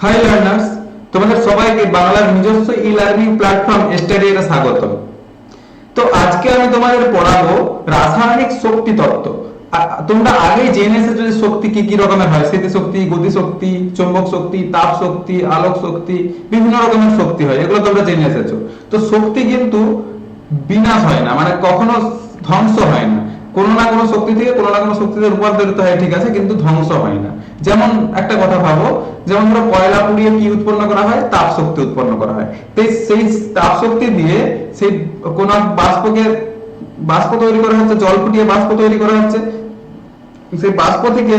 High learners, তোমাদের সবাইকে বাংলার নিজস্ব ই লার্নিং প্ল্যাটফর্ম স্টাডিতে স্বাগত। তো আজকে আমি তোমাদের পড়াবো রাসায়নিক শক্তি তত্ত্ব। তোমরা আগেই জেনে এসেছো যে শক্তি কি কি রকমের হয়, স্থিতিশক্তি, গতিশক্তি, চৌম্বক শক্তি, তাপ শক্তি, আলোক শক্তি, বিভিন্ন রকমের শক্তি হয়, এগুলো তোমরা জেনে এসেছো। তো শক্তি কিন্তু বিনাশ হয় না, মানে কখনো ধ্বংস হয় না, কোনো না কোনো শক্তি থেকে কোনো না কোনো শক্তিতে রূপান্তরিত হয়, ঠিক আছে, কিন্তু ধ্বংস হয় না। যেমন একটা কথা ভাবো, যেমন ধরো কয়লা পুড়িয়ে কি উৎপন্ন করা হয়, তাপ শক্তি উৎপন্ন করা হয়। তো সেই তাপ শক্তি দিয়ে সেই কোন বাষ্প তৈরি করা হচ্ছে, জল ফুটিয়ে বাষ্প তৈরি করা হচ্ছে। সেই বাষ্প থেকে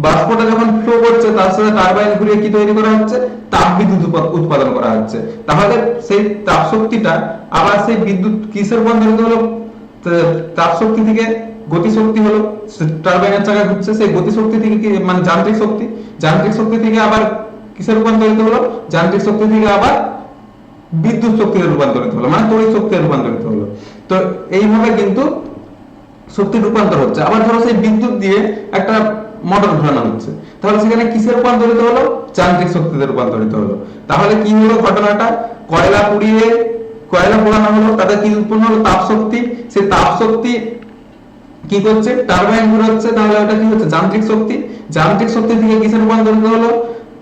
বাষ্পটা যখন ফ্লো করছে তার সাথে টারবাইন ঘুরিয়ে কি তৈরি করা হচ্ছে, তাপ বিদ্যুৎ উৎপাদন করা হচ্ছে। তাহলে সেই তাপ শক্তিটা আবার সেই বিদ্যুৎ কিসে রূপান্তরিত হলো, তাপ শক্তি থেকে গতি শক্তি হলো, টারবাইনের চাকা ঘুরছে, সেই গতি শক্তি থেকে কি মানে যান্ত্রিক শক্তি, যান্ত্রিক শক্তি থেকে আবার কিসে রূপান্তরিত হলো, যান্ত্রিক শক্তি থেকে আবার বিদ্যুৎ শক্তিতে রূপান্তরিত হলো, মানে তড়িৎ শক্তিতে রূপান্তরিত হলো। তো এইভাবে কিন্তু শক্তির রূপান্তর হচ্ছে। আবার ধরো সেই বিদ্যুৎ দিয়ে একটা মোটর ঘোরানো হচ্ছে, তাহলে সেখানে কিসে রূপান্তরিত হলো, যান্ত্রিক শক্তিতে রূপান্তরিত হলো। তাহলে কি হলো ঘটনাটা, কয়লা পোড়ানো হলো, তাতে কি উৎপন্ন হলো, তাপ শক্তি। সেই তাপ শক্তি কি করছে, টারবাইন ঘোরাচ্ছে, তাহলে ওটা কি হচ্ছে, যান্ত্রিক শক্তি। যান্ত্রিক শক্তি থেকে কিসে রূপান্তরিত হলো,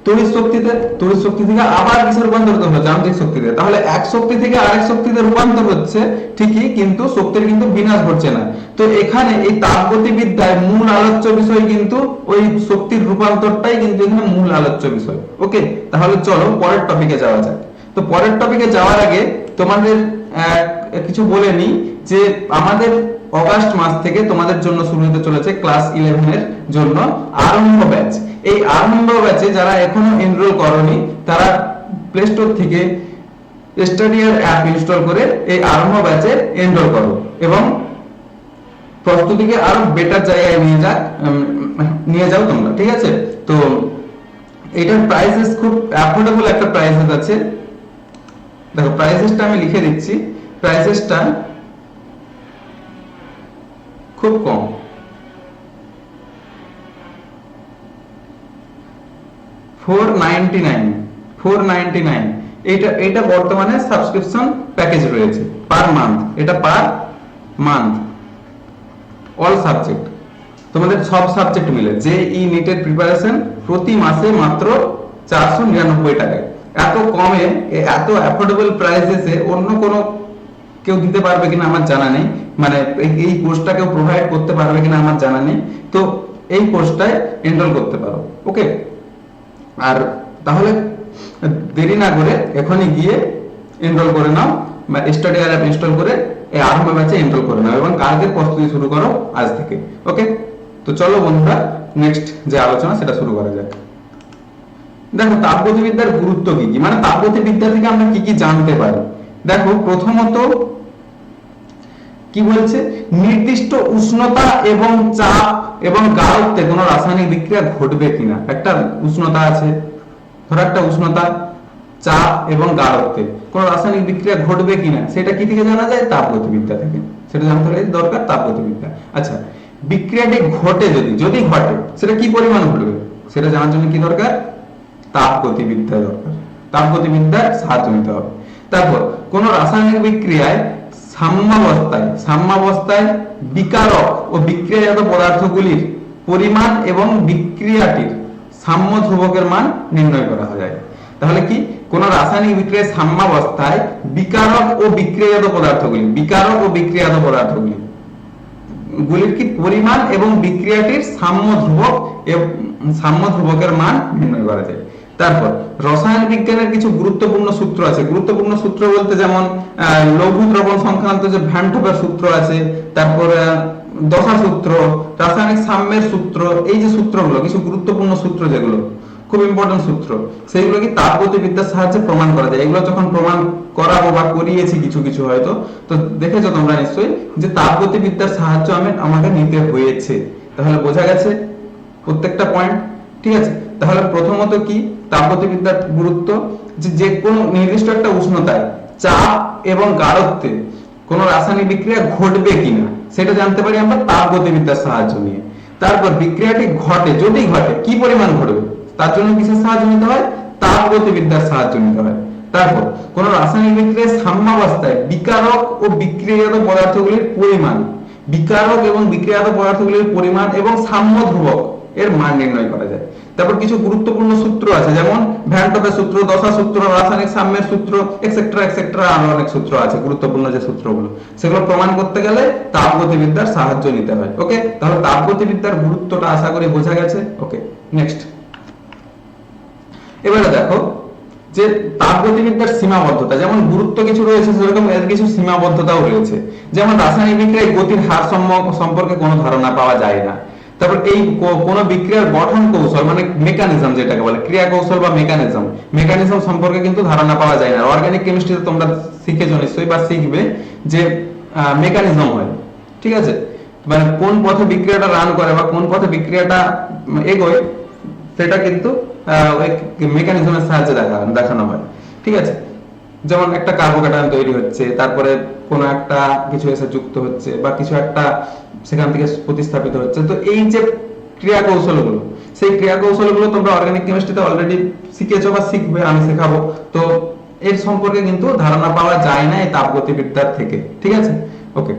তড়িৎ শক্তিতে। তড়িৎ শক্তি থেকে আবার কিসে রূপান্তরিত হলো, যান্ত্রিক শক্তিতে। তাহলে এক শক্তি থেকে আরেক শক্তিতে রূপান্তর হচ্ছে ঠিকই, কিন্তু শক্তির কিন্তু বিনাশ ঘটছে না। তো এখানে এই তাপগতিবিদ্যায় মূল আলোচ্য বিষয় কিন্তু ওই শক্তির রূপান্তরটাই কিন্তু এখানে মূল আলোচ্য বিষয়। ওকে, তাহলে চলো পরের টপিকে যাওয়া যাক। তো পরের টপিকে যাওয়ার আগে তোমাদের কিছু বলে নিই যে আমাদের অগাস্ট মাস থেকে তোমাদের জন্য শুরু হতে চলেছে ক্লাস 11 এর জন্য আরম্ভ ব্যাচ। এই আরম্ভ ব্যাচে যারা এখনো এনরোল করনি তারা প্লে স্টোর থেকে স্টাডিয়ার অ্যাপ ইনস্টল করে এই আরম্ভ ব্যাচে এনরোল করো এবং প্রস্তুতিকে আরো বেটার জায়গায় নিয়ে যাও তোমরা, ঠিক আছে। তো এটার প্রাইসেস খুব অ্যাফোর্ডেবল একটা প্রাইসেস আছে। দেখো প্রাইসেসটা আমি লিখে দিচ্ছি, প্রাইসেসটা খুব কম, 499 এটা বর্তমানে সাবস্ক্রিপশন প্যাকেজ রয়েছে পার মান্থ। এটা পার মান্থ অল সাবজেক্ট, তোমাদের সব সাবজেক্ট মিলে যে ই নিটের প্রিপারেশন প্রতি মাসে মাত্র 499 টাকায়। এত কমে, এত অ্যাফোর্ডেবল প্রাইসে অন্য কোনো কেউ দিতে পারবে কিনা আমার জানা নেই, মানে এই কোর্সটা কেউ প্রোভাইড করতে পারবে কিনা আমার জানা নেই। তো এই কোর্সটায় এনরোল করতে পারো। ওকে, আর তাহলে দেরি না করে এখনই গিয়ে এনরোল করে নাও, স্টাডিয়ার অ্যাপ ইনস্টল করে এই আরম্ভ ব্যাচে এনরোল করে নাও এবং কালকের প্রস্তুতি শুরু করো আজ থেকে। ওকে, তো চলো বন্ধুরা নেক্সট যে আলোচনা সেটা শুরু করা যাক। দেখো তাপগতিবিদ্যার গুরুত্ব কি কি, মানে তাপগতিবিদ্যা থেকে আমরা কি কি জানতে পারি। দেখো প্রথমত কি বলছে, নির্দিষ্ট উষ্ণতা এবং চাপ এবং গাঢ়ত্বে কোনো রাসায়নিক বিক্রিয়া ঘটবে কিনা। একটা উষ্ণতা আছে, ধরো একটা উষ্ণতা, চাপ এবং গাঢ়ত্বে কোনো রাসায়নিক বিক্রিয়া ঘটবে কিনা, সেটা কি থেকে জানা যায়, তাপগতিবিদ্যা থেকে। সেটা জানতে হলে দরকার তাপগতিবিদ্যা। আচ্ছা, বিক্রিয়াটি ঘটে, যদি ঘটে সেটা কি পরিমাণ ঘটবে সেটা জানার জন্য কি দরকার, তাপগতিবিদ্যা দরকার। তাপগতিবিদ্যার সাহায্য নিতে হবে। তারপর কোন রাসায়নিক বিক্রিয়ায় সাম্যাবস্থায় বিকারক ও বিক্রিয়াজাত পদার্থগুলির পরিমাণ এবং বিক্রিয়াটির সাম্য ধ্রুবকের মান নির্ণয় করা যায়। তাহলে কি, কোন রাসায়নিক বিক্রিয়ায় সাম্যাবস্থায় বিকারক ও বিক্রিয়াজাত পদার্থগুলির কি পরিমাণ এবং বিক্রিয়াটির সাম্য ধ্রুবকের মান নির্ণয় করা যায়। তারপর রসায়ন বিজ্ঞানের কিছু গুরুত্বপূর্ণ সূত্র আছে। গুরুত্বপূর্ণ সূত্র বলতে যেমন লঘু দ্রবণ সংক্রান্ত যে ভ্যান টপের সূত্র আছে, তারপর দশা সূত্র, রাসায়নিক সাম্যের সূত্র, এই যে সূত্রগুলো কিছু গুরুত্বপূর্ণ সূত্র যেগুলো খুব ইম্পর্টেন্ট সূত্র, সেইগুলো কি তাপগতিবিদ্যার সাহায্যে প্রমাণ করা যায়। এগুলো যখন প্রমাণ করাবো বা করিয়েছি কিছু কিছু হয়তো, তো দেখেছো তোমরা নিশ্চয়ই যে তাপগতিবিদ্যার সাহায্য আমাকে নিতে হয়েছে। তাহলে বোঝা গেছে প্রত্যেকটা পয়েন্ট, ঠিক আছে। তাহলে প্রথমত কি তাপগতিবিদ্যার গুরুত্ব, যে কোনো নির্দিষ্ট একটা উষ্ণতায়, চাপ এবং গাঢ়ত্বে কোনো রাসায়নিক বিক্রিয়া ঘটবে কিনা সেটা জানতে পারি আমরা তাপগতিবিদ্যার সাহায্য নিয়ে। তারপর বিক্রিয়াটি ঘটে, যদি ঘটে কি পরিমাণ ঘটবে তার জন্য কিসের সাহায্য নিতে হয়, তাপগতিবিদ্যার সাহায্য নিতে হয়। তারপর কোন রাসায়নিক বিক্রিয়ায় সাম্যাবস্থায় বিকারক ও বিক্রিয়াজাত পদার্থগুলির পরিমাণ, বিকারক এবং বিক্রিয়াজাত পদার্থগুলির পরিমাণ এবং সাম্য ধ্রুবক এর মান নির্ণয় করা যায়। তারপর কিছু গুরুত্বপূর্ণ সূত্র আছে, যেমন ভ্যান টপের সূত্র, দশা সূত্র, রাসায়নিক সাম্যের সূত্র, এক্সেট্রা এক্সেট্রা, আরো অনেক সূত্র আছে গুরুত্বপূর্ণ যে সূত্রগুলো, সেগুলো প্রমাণ করতে গেলে তাপগতিবিদ্যার সাহায্য নিতে হয়। ওকে, তাহলে তাপগতিবিদ্যার গুরুত্বটা আশা করি বোঝা গেছে। ওকে, নেক্সট। এবারে দেখো যে তাপগতিবিদ্যার সীমাবদ্ধতা, যেমন গুরুত্ব কিছু রয়েছে সেরকম এর কিছু সীমাবদ্ধতাও রয়েছে। যেমন রাসায়নিক বিক্রিয়ায় গতির হার সম্পর্কে কোনো ধারণা পাওয়া যায় না। তারপর এই কোন বিক্রিয়ার গঠন কৌশল মানে মেকানিজম যেটাকে বলে, ক্রিয়া কৌশল বা মেকানিজম সম্পর্কে কিন্তু ধারণা পাওয়া যায় না। অর্গানিক কেমিস্ট্রিতে তোমরা শিখেছো নিশ্চয়ই বা শিখবে যে মেকানিজম হয়, ঠিক আছে, মানে কোন পথে বিক্রিয়াটা রান করে বা কোন পথে বিক্রিয়াটা এগোয় সেটা কিন্তু মেকানিজমের সাহায্যে দেখানো হয়, ঠিক আছে। যেমন একটা কার্বোক্যাটায়ন তৈরি হচ্ছে, তারপরে কোনো একটা কিছু এসে যুক্ত হচ্ছে বা কিছু একটা সেখান থেকে প্রতিস্থাপিত হচ্ছে। তো এই যে ক্রিয়া কৌশলগুলো, সেই ক্রিয়া কৌশলগুলো তোমরা অর্গানিক কেমিস্ট্রিতে অলরেডি শিখেছো বা শিখবে, আমি শেখাবো। তো এর সম্পর্কে কিন্তু ধারণা পাওয়া যায় না এই তাপগতিবিদ্যার থেকে, ঠিক আছে। ওকে,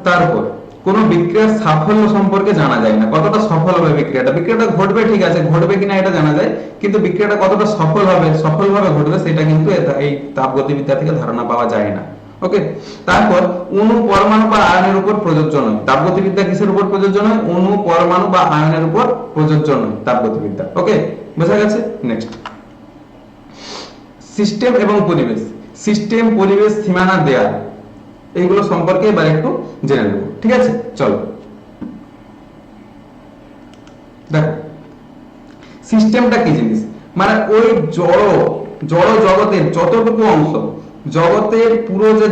তারপর কোন বিক্রিয়ার সাফল্য সম্পর্কে জানা যায় না, কতটা সফল হবে বিক্রিয়াটা ঘটবে, ঠিক আছে, ঘটবে কিনা এটা জানা যায়, কিন্তু বিক্রিয়াটা কতটা সফলভাবে ঘটবে সেটা কিন্তু এই তাপগতিবিদ্যা থেকে ধারণা পাওয়া যায় না। ওকে, তারপর অণু, পরমাণু বা আয়নের উপর প্রযোজ্য নয়। তাপগতিবিদ্যা কিসের উপর প্রযোজ্য নয়? অণু, পরমাণু বা আয়নের উপর প্রযোজ্য নয় তাপগতিবিদ্যা। ওকে, বোঝা গেছে। নেক্সট, সিস্টেম এবং পরিবেশ। সিস্টেম, পরিবেশ, সীমানা, দেয়াল, এইগুলো সম্পর্কে এবার একটু জেনে নেব, ঠিক আছে। চলো দেখো সিস্টেমটা কি জিনিস, মানে ওই জড় জগতের যতটুকু অংশ, জগতের পুরো যে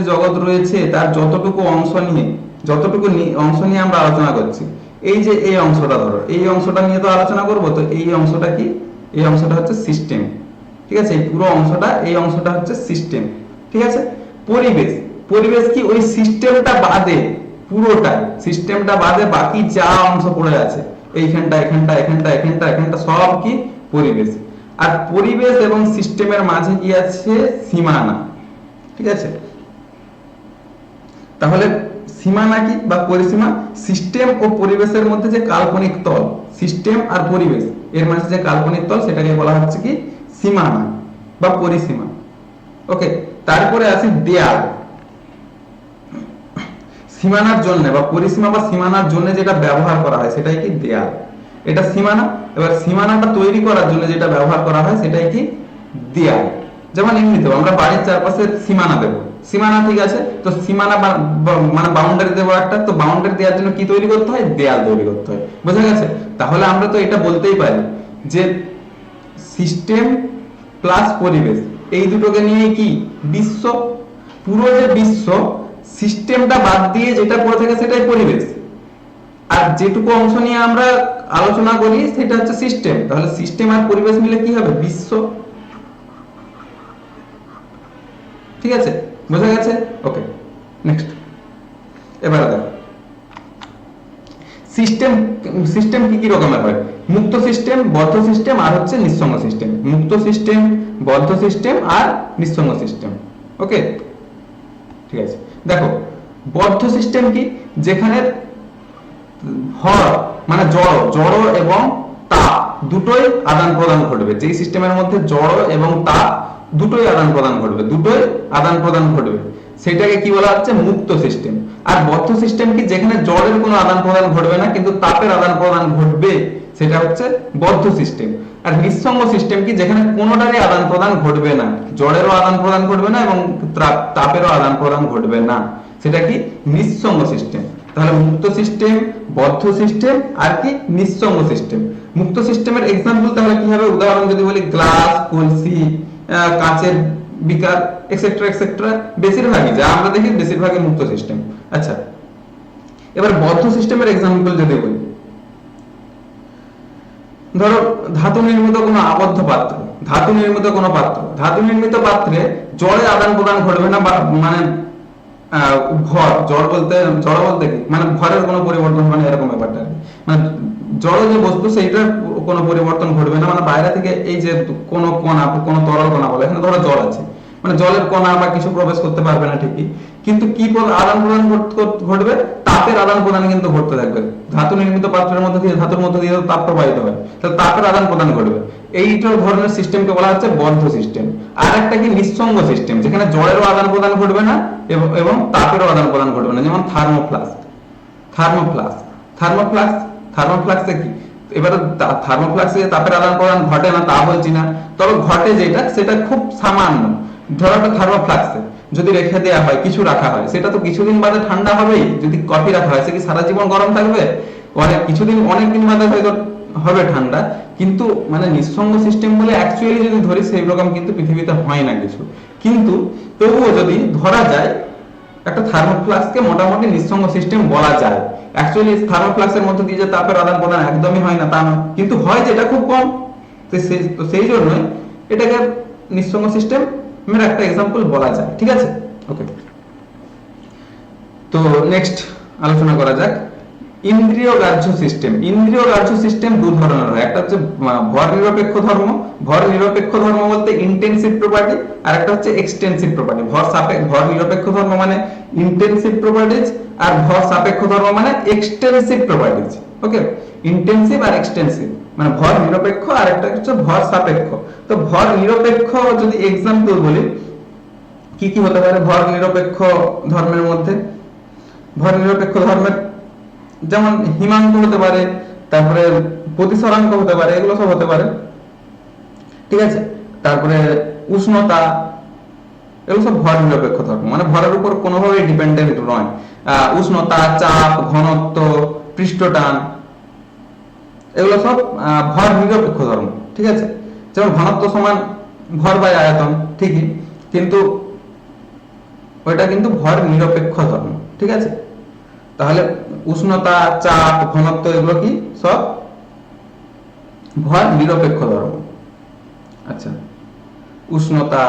জগৎ রয়েছে তার যতটুকু অংশ নিয়ে আমরা আলোচনা করছি। এই যে এই অংশটা, ধরো এই অংশটা নিয়ে তো আলোচনা করব, তো এই অংশটা কি? এই অংশটা হচ্ছে সিস্টেম, ঠিক আছে। এই পুরো অংশটা, এই অংশটা হচ্ছে সিস্টেম, ঠিক আছে। পরিবেশ কি? ওই সিস্টেমটা বাদে, পুরোটা সিস্টেমটা বাদে বাকি যা অংশ পড়ে আছে, এইখানটা এখানটা সব কি? পরিবেশ। আর পরিবেশ এবং সিস্টেমের মাঝে কি আছে? সীমানা, ঠিক আছে। তাহলে সীমানা কি বা পরিসীমা? সিস্টেম ও পরিবেশের মধ্যে যে কাল্পনিক তল, সিস্টেম আর পরিবেশ এর মাঝে যে কাল্পনিক তল, সেটাকে বলা হচ্ছে কি? সীমানা বা পরিসীমা। ওকে, তারপরে আছে দেয়াল। সীমানার জন্য বা পরিসীমা বা সীমানার জন্য যেটা ব্যবহার করা হয় সেটাই কি? দেয়াল। এটা সীমানা। এবার সীমানাটা তৈরি করার জন্য যেটা ব্যবহার করা হয় সেটাই কি? দেয়াল। যেমন এমনিতেও আমরা বাড়ির চারপাশে সীমানা দেবো, সীমানা, ঠিক আছে। তো সীমানা মানে বাউন্ডারি দেবো একটা, তো বাউন্ডারি দেওয়ার জন্য কি তৈরি করতে হয়? দেয়াল তৈরি করতে হয়, বোঝা গেছে। তাহলে আমরা তো এটা বলতেই পারি যে সিস্টেম প্লাস পরিবেশ, এই দুটোকে নিয়ে কি? বিশ্ব। পুরো যে বিশ্ব, সিস্টেমটা বাদ দিয়ে যেটা পড়ে থাকে সেটাই পরিবেশ, আর যেটুকু অংশ নিয়ে আমরা আলোচনা করি সেটা হচ্ছে সিস্টেম। তাহলে সিস্টেম আর পরিবেশ মিলে কি হবে? বিশ্ব, ঠিক আছে, বোঝা গেছে। ওকে, নেক্সট। এবারে দেখো সিস্টেম কি রকমের হয়? মুক্ত সিস্টেম, বদ্ধ সিস্টেম আর হচ্ছে নিঃসঙ্গ সিস্টেম। মুক্ত সিস্টেম, বদ্ধ সিস্টেম আর নিঃসঙ্গ সিস্টেম। ওকে, ঠিক আছে। দেখো বদ্ধ সিস্টেম কি? যেখানে ভর মানে জড় এবং তাপ দুটোই আদান প্রদান ঘটবে। যেই সিস্টেমের মধ্যে জড় এবং তাপ দুটোই আদান প্রদান ঘটবে সেটাকে কি বলা হচ্ছে? মুক্ত সিস্টেম। আর বদ্ধ সিস্টেম কি? যেখানে জড়ের কোনো আদান প্রদান ঘটবে না কিন্তু তাপের আদান প্রদান ঘটবে, সেটা হচ্ছে বদ্ধ সিস্টেম। আর নিঃসঙ্গ সিস্টেম কি? যেখানে কোনোটারই আদান প্রদান ঘটবে না, জড়েরও আদান প্রদান ঘটবে না এবং তাপেরও আদান প্রদান ঘটবে না, সেটা কি? নিঃসঙ্গ সিস্টেম। তাহলে মুক্ত সিস্টেম, বদ্ধ সিস্টেম আর কি? নিঃসঙ্গ সিস্টেম। মুক্ত সিস্টেমের এক্সাম্পল তাহলে কি হবে? উদাহরণ যদি বলি, গ্লাস, কলসি, কাঁচের বিকার, এক্সেট্রা, বেশিরভাগই যা আমরা দেখি বেশিরভাগই মুক্ত সিস্টেম। আচ্ছা, এবার বদ্ধ সিস্টেমের এক্সাম্পল যদি বলি, ধরো ধাতু নির্মিত কোনো আবদ্ধ পাত্র, ধাতু নির্মিত পাত্রে জড়ের আদান প্রদান ঘটবে না, মানে জড় বলতে কি? মানে ভরের কোনো পরিবর্তন হবে না, এরকম ব্যাপারটা। মানে জড় যে বস্তু সেইটার কোনো পরিবর্তন ঘটবে না, মানে বাইরে থেকে এই যে কোনো কণা, কোনো তরল কণা বলে, এখানে ধরো জল আছে, মানে জলের কণা বা কিছু প্রবেশ করতে পারবে না ঠিকই, কিন্তু কি আদান প্রদান ঘটবে, তাপের আদান প্রদান কিন্তু ঘটতে থাকবে। ধাতু নির্মিত পাত্রের মধ্যে দিয়ে, ধাতুর মধ্যে দিয়ে তাপ প্রবাহিত হয়, তাহলে তাপের আদান প্রদান ঘটবে। এইটা ধরনের সিস্টেমকে বলা হচ্ছে বদ্ধ সিস্টেম। আর একটা কি নিঃসঙ্গ সিস্টেম, যেখানে জলেরও আদান প্রদান ঘটবে না এবং তাপেরও আদান প্রদান ঘটবে না, যেমন থার্মোফ্লাস্ক। থার্মোফ্লাস্ক থার্মোফ্লাস্ক থার্মোফ্লাস্কে কি, এবারে থার্মোফ্লাস্কে তাপের আদান প্রদান ঘটে না তা বলছি না, তবে ঘটে যেটা সেটা খুব সামান্য। ধরো একটা থার্মোফ্লাস্কে যদি রেখে দেওয়া হয়, কিছু রাখা হয়, সেটা তো কিছুদিন বাদে ঠান্ডা হবেই। যদি কফি রাখা হয়, সে কি সারা জীবন গরম থাকবে? অনেক দিন বাদে হয়তো হবে ঠান্ডা, কিন্তু মানে নিঃসঙ্গ সিস্টেম বলে অ্যাকচুয়ালি যদি ধরি সেই রকম কিন্তু পৃথিবীতে হয় না কিছু। কিন্তু তবুও যদি ধরা যায় একটা থার্মোফ্লাস্ককে মোটামুটি নিঃসঙ্গ সিস্টেম বলা যায়। অ্যাকচুয়ালি থার্মোফ্লাস্কের মধ্যে দিয়ে যে তাপের আদান প্রদান একদমই হয় না তা নয়, কিন্তু হয় যেটা খুব কম। তো সেই জন্যই এটাকে নিঃসঙ্গ সিস্টেম একটা এক্সাম্পল বলা যায়। ঠিক আছে, ওকে। তো নেক্সট আলোচনা করা যাক ইন্দ্রিয় গ্রাহ্য সিস্টেম। ইন্দ্রিয় গ্রাহ্য সিস্টেম দু ধরনের হয়, একটা হচ্ছে ভর নিরপেক্ষ ধর্ম। ভর নিরপেক্ষ ধর্ম বলতে ইন্টেনসিভ প্রপার্টি, আর একটা হচ্ছে এক্সটেনসিভ প্রপার্টি। ভর নিরপেক্ষ ধর্ম মানে ইন্টেনসিভ প্রপার্টিজ, আর ভর সাপেক্ষ ধর্ম মানে এক্সটেনসিভ প্রপার্টিজ। ওকে, ইন্টেনসিভ আর এক্সটেনসিভ মানে ভর নিরপেক্ষ, আর একটা হচ্ছে ভর সাপেক্ষ। তো ভর নিরপেক্ষ যদি এক্সাম্পল বলি, কি কি হতে পারে ভর নিরপেক্ষ ধর্মের মধ্যে? ভর নিরপেক্ষ ধর্মের যেমন হিমাঙ্ক হতে পারে, তারপরে প্রতিসরাঙ্ক হতে পারে, এগুলো সব হতে পারে। ঠিক আছে, তারপরে উষ্ণতা, এগুলো সব ভর নিরপেক্ষ ধর্ম, মানে ভরের উপর কোনোভাবে ডিপেন্ডেন্ট নয়। উষ্ণতা, চাপ, ঘনত্ব, পৃষ্ঠটান, এগুলো সব ভর নিরপেক্ষ ধর্ম। ঠিক আছে, যেমন ঘনত্ব সমান ভর বাই আয়তন, ঠিকই, কিন্তু ওইটা কিন্তু ভর নিরপেক্ষ ধর্ম। ঠিক আছে, তাহলে উষ্ণতা, চাপ, ঘনত্ব এগুলো কি সব ভর নিরপেক্ষ ধর্ম। আচ্ছা, উষ্ণতা,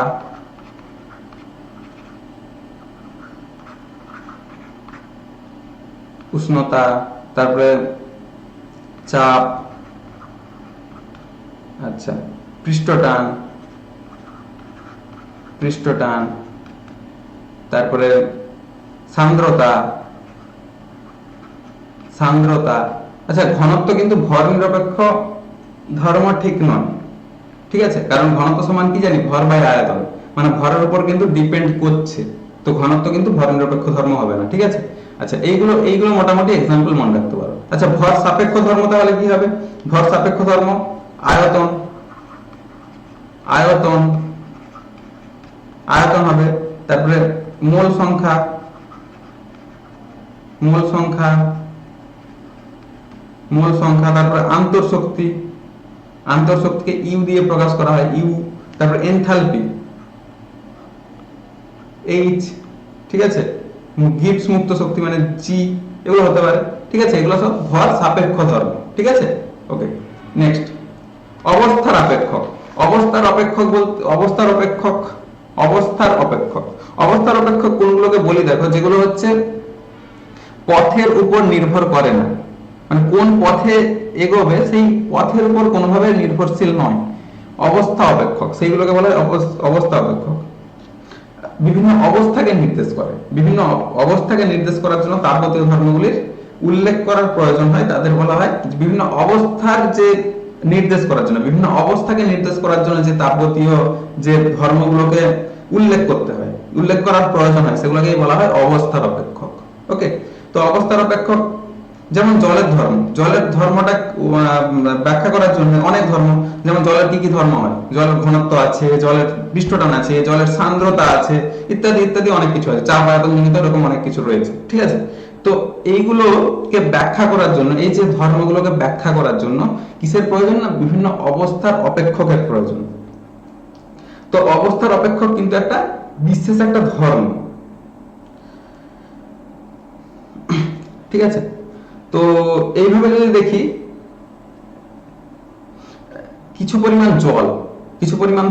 তারপরে চাপ, আচ্ছা, পৃষ্ঠটান, তারপরে সান্দ্রতা। আচ্ছা, ঘনত্ব কিন্তু ভর নিরপেক্ষ ধর্ম ঠিক নয়। ঠিক আছে, কারণ ঘনত্ব সমান কি জানি, ভর বাই আয়তন, মানে ভরের উপর কিন্তু ডিপেন্ড করছে, তো ঘনত্ব কিন্তু ভর নিরপেক্ষ ধর্ম হবে না। ঠিক আছে, আচ্ছা, এইগুলো মোটামুটি এক্সাম্পল মনে রাখতে পারো। আচ্ছা, ভর সাপেক্ষ ধর্ম তাহলে কি হবে? ভর সাপেক্ষ ধর্ম আয়তন হবে, তারপরে মোল সংখ্যা, তারপরে আন্তঃশক্তিকে ইউ দিয়ে প্রকাশ করা হয়, ইউ, তারপরে এনথালপি, এইচ। ঠিক আছে, গিবস মুক্ত শক্তি মানে জি, এগুলো হতে পারে। ঠিক আছে, এগুলো সব ভর সাপেক্ষ ধর্ম। ঠিক আছে, ওকে। নেক্সট অবস্থার অপেক্ষক। অবস্থার অপেক্ষক কোনগুলোকে বলি দেখো, যেগুলো হচ্ছে পথের উপর নির্ভর করে না, মানে কোন পথে এগোবে সেই পথের উপর কোনোভাবে নির্ভরশীল নয়, অবস্থা অপেক্ষক, সেইগুলোকে বলা হয় অবস্থা অপেক্ষক। বিভিন্ন অবস্থাকে নির্দেশ করার জন্য তাপগতীয় ধর্মগুলির উল্লেখ করার প্রয়োজন হয়, তাদের বলা হয় বিভিন্ন অবস্থার যে নির্দেশ করার জন্য, বিভিন্ন অবস্থাকে নির্দেশ করার জন্য যে তাপগতীয় যে ধর্মগুলোকে উল্লেখ করার প্রয়োজন হয়, সেগুলোকেই বলা হয় অবস্থার অপেক্ষক। ওকে, তো অবস্থার অপেক্ষক যেমন জলের ধর্মটা ব্যাখ্যা করার জন্য অনেক ধর্ম, যেমন জলের কি কি ধর্ম হয়, জলের ঘনত্ব আছে, জলের পৃষ্ঠটান আছে, জলের সান্দ্রতা আছে, ইত্যাদি ইত্যাদি অনেক কিছু আছে, চাপ, আয়তন জনিত এরকম অনেক কিছু রয়েছে। ঠিক আছে, তো এইগুলোকে ব্যাখ্যা করার জন্য, এই যে ধর্মগুলোকে ব্যাখ্যা করার জন্য কিসের প্রয়োজন না, বিভিন্ন অবস্থার অপেক্ষকের প্রয়োজন। তো অবস্থার অপেক্ষক কিন্তু একটা বিশেষ একটা ধর্ম। ঠিক আছে, তো এইভাবে যদি দেখি, কিছু পরিমাণ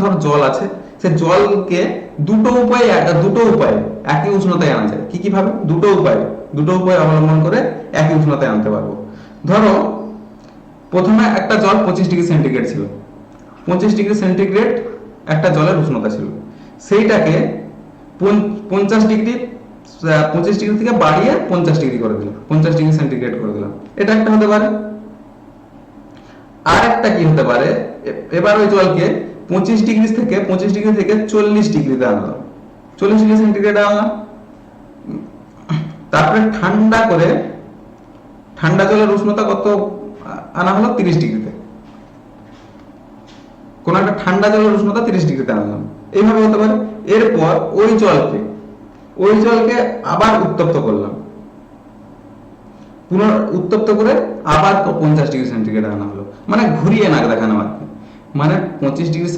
ধর জল আছে, সে জলকে দুটো উপায়ে একই উষ্ণতায় আনা যায়। কি ভাবে? দুটো উপায় অবলম্বন করে একই উষ্ণতায় আনতে পারবো। ধরো প্রথমে একটা জল 25°C ছিল, 25°C একটা জলের উষ্ণতা ছিল, সেইটাকে 50°, 25° থেকে বাড়িয়ে 50° করে দিলাম, 50°C করে দিলাম। এটা একটা হতে পারে। আর একটা কি হতে পারে, এবার ওই জলকে 25° থেকে 40°তে আনলাম, 40°C আনলাম। তারপরে ঠান্ডা করে, ঠান্ডা জলের উষ্ণতা কত আনা হলো, 30°তে। কোন একটা ঠান্ডা জলের উষ্ণতা 30°তে আনলাম, এইভাবে হতে পারে। এরপর ওই জলকে আবার উত্তপ্ত করলাম, উত্তপ্ত করে আবার 50°C আনা হলো, মানে ঘুরিয়ে না দেখানো আর কি। মানে 25°C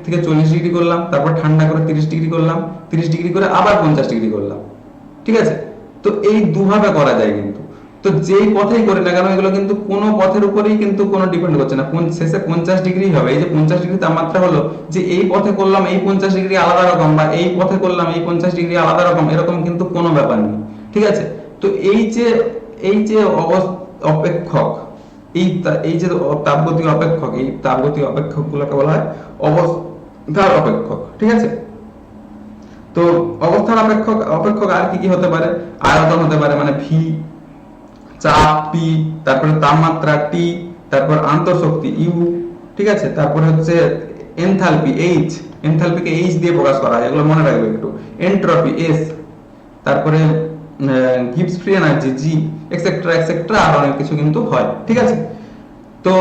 থেকে 40° করলাম, তারপর ঠান্ডা করে 30° করলাম, 30° করে আবার 50° করলাম, ঠিক আছে। তো এই দুভাবে করা যায় কিন্তু। তো যেই পথেই করি না কেন, এগুলো কিন্তু কোনো পথের উপরেই কিন্তু কোনো ডিপেন্ড করছে না, শেষে 50° হবে। এই যে 50° তাপমাত্রা হলো, যে এই পথে করলাম এই 50° আলাদা রকম, বা এই পথে করলাম এই 50° আলাদা রকম, এরকম কিন্তু কোনো ব্যাপার নেই, ঠিক আছে। তো এই যে অপেক্ষক, এই যে তাপগতীয় অপেক্ষক, এই তাপগতীয় অপেক্ষক গুলোকে বলা হয় অবস্থার অপেক্ষক, ঠিক আছে। তো অবস্থার অপেক্ষক আর কি কি হতে পারে, আয়তন হতে পারে, মানে ভি, চাপ পি, তারপরে তাপমাত্রা টি, তারপর আন্তঃশক্তি ইউ, ঠিক আছে। তারপরে হচ্ছে এনথালপি এইচ, এনথালপিকে এইচ দিয়ে প্রকাশ করা হয়, এগুলো মনে রাখবে একটু। এন্ট্রপি এস, তারপরে গিবস ফ্রি এনার্জি জি, এক্সেট্রা এক্সেট্রা, আর অনেক কিছু কিন্তু হয়, ঠিক আছে। তো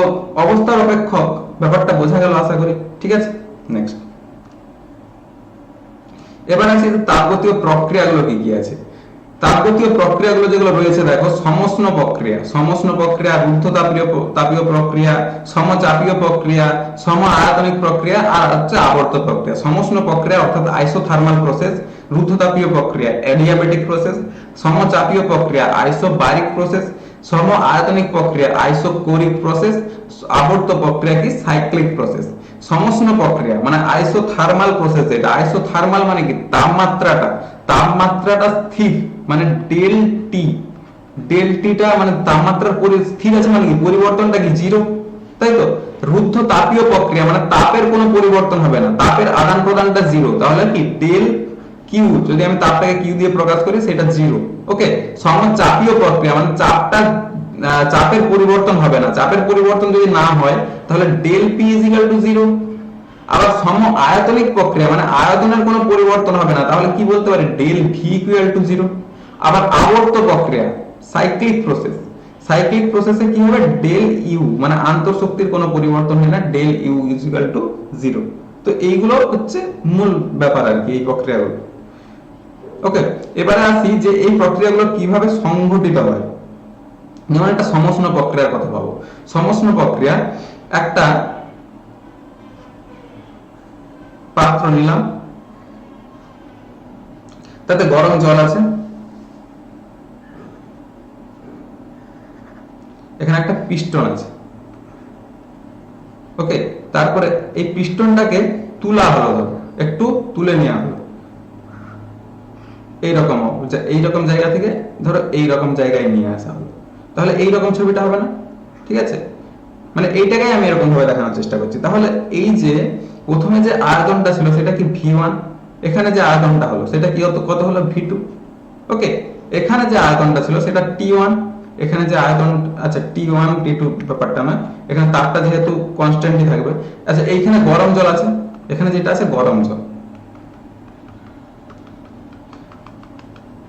অবস্থার অপেক্ষক ব্যাপারটা বোঝা গেল আশা করি, ঠিক আছে। নেক্সট, এবার আছে তাপগতীয় প্রক্রিয়াগুলো কি কি আছে। তাপগতীয় প্রক্রিয়াগুলো যেগুলো রয়েছে দেখো, সমষ্ণ প্রক্রিয়া, রুদ্ধ তাপীয় প্রক্রিয়া, সমচাপীয় প্রক্রিয়া, সম আয়তনিক প্রক্রিয়া, আর হচ্ছে আবর্ত প্রক্রিয়া। সমষ্ণ প্রক্রিয়া অর্থাৎ আইসোথার্মাল প্রসেস, রুদ্ধ তাপীয় প্রক্রিয়া অ্যাডিয়াবেটিক প্রসেস, সমচাপীয় প্রক্রিয়া আইসোবারিক প্রসেস, সম আয়তনিক প্রক্রিয়া আইসোকোরিক প্রসেস, আবর্ত প্রক্রিয়া কি সাইক্লিক প্রসেস। সমষ্ণ প্রক্রিয়া মানে আইসোথার্মাল প্রসেস, এটা আইসোথার্মাল মানে কি তাপমাত্রাটা স্থির, মানে ডেল টিটা মানে তাপমাত্রার স্থির আছে, মানে কি পরিবর্তনটা কি জিরো, তাই তো। রুদ্ধ তাপীয় প্রক্রিয়া মানে তাপের কোনো পরিবর্তন হবে না, তাপের আদান প্রদানটা জিরো, তাহলে কি ডেল কিউ, যদি আমি তাপটাকে কিউ দিয়ে প্রকাশ করি সেটা জিরো, ওকে। সমচাপীয় প্রক্রিয়া মানে চাপের পরিবর্তন হবে না, চাপের পরিবর্তন যদি না হয় তাহলে del p is equal to zero. আবার সম আয়তনিক প্রক্রিয়া মানে আয়তনের কোনো পরিবর্তন হবে না, তাহলে কি বলতে পারি del v equal to zero. আবার আবর্ত প্রক্রিয়া সাইক্লিক প্রসেসে কি হবে, ডেল ইউ মানে আন্তঃশক্তির কোনো পরিবর্তন হয় না, del u is equal to zero. তো এইগুলো হচ্ছে মূল ব্যাপার আর কি, এই প্রক্রিয়াগুলো, ওকে। এবারে আসি যে এই প্রক্রিয়াগুলো কিভাবে সংঘটিত হয়। যেমন একটা সমষ্ণ প্রক্রিয়ার কথা ভাবো। সমষ্ণ প্রক্রিয়া, একটা পাত্র নিলাম, তাতে গরম জল আছে, এখানে একটা পিস্টন আছে, ওকে। তারপরে এই পিস্টনটাকে তুলা হলো, একটু তুলে নেওয়া হলো এইরকম জায়গা থেকে, ধরো এইরকম জায়গায় নিয়ে আসা হলো, তাহলে এইরকম ছবিটা হবে না, ঠিক আছে। মানে এইটাকেই আমি এরকম ভাবে দেখানোর চেষ্টা করছি। তাহলে এই যে প্রথমে যে আয়তনটা ছিল সেটা কি V1, এখানে যে আয়তনটা হলো সেটা কি কত হলো V2, ওকে। এখানে যে আয়তনটা ছিল সেটা T1, এখানে যে আয়তন, আচ্ছা T1 T2 ব্যাপারটা না, এখানে তাপটা যেহেতু কনস্ট্যান্টই থাকবে। আচ্ছা এইখানে গরম জল আছে, এখানে যেটা আছে গরম জল।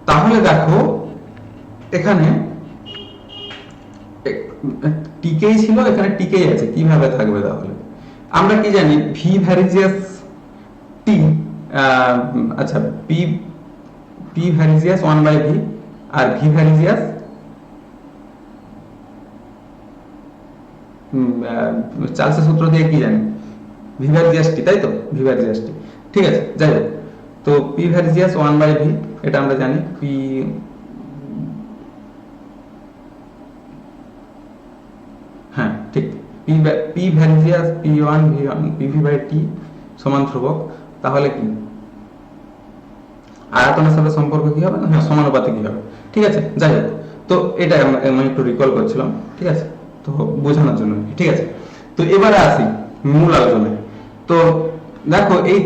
তাহলে দেখো এখানে টিকেই ছিল, এখানে টিকেই আছে, কিভাবে থাকবে তাহলে আমরা কি জানি, ভি ভ্যারিজিয়াস টি, আচ্ছা পি ভ্যারিজিয়াস 1/v আর ভি ভ্যারিজিয়াস চার্লসের সূত্র দিয়ে কি জানি, ভি ভ্যারিজিয়াস টি, তাই তো, ভি ভ্যারিজিয়াস টি, ঠিক আছে। যাই হোক, তো পি ভ্যারিজিয়াস 1/v এটা আমরা জানি, পি হ্যাঁ ঠিক, P varies as P1 V1 PV/T সমান ধ্রুবক। তাহলে কি আয়তনের সাথে সম্পর্ক কি হবে, হ্যাঁ সমানুপাতিক হবে, ঠিক আছে। যাই হোক, তো এটা আমি একটু রিকল করছিলাম, ঠিক আছে। তো বোঝানোর জন্য, ঠিক আছে। তো এবারে আসি মূল আলোচনায়। তো দেখো এই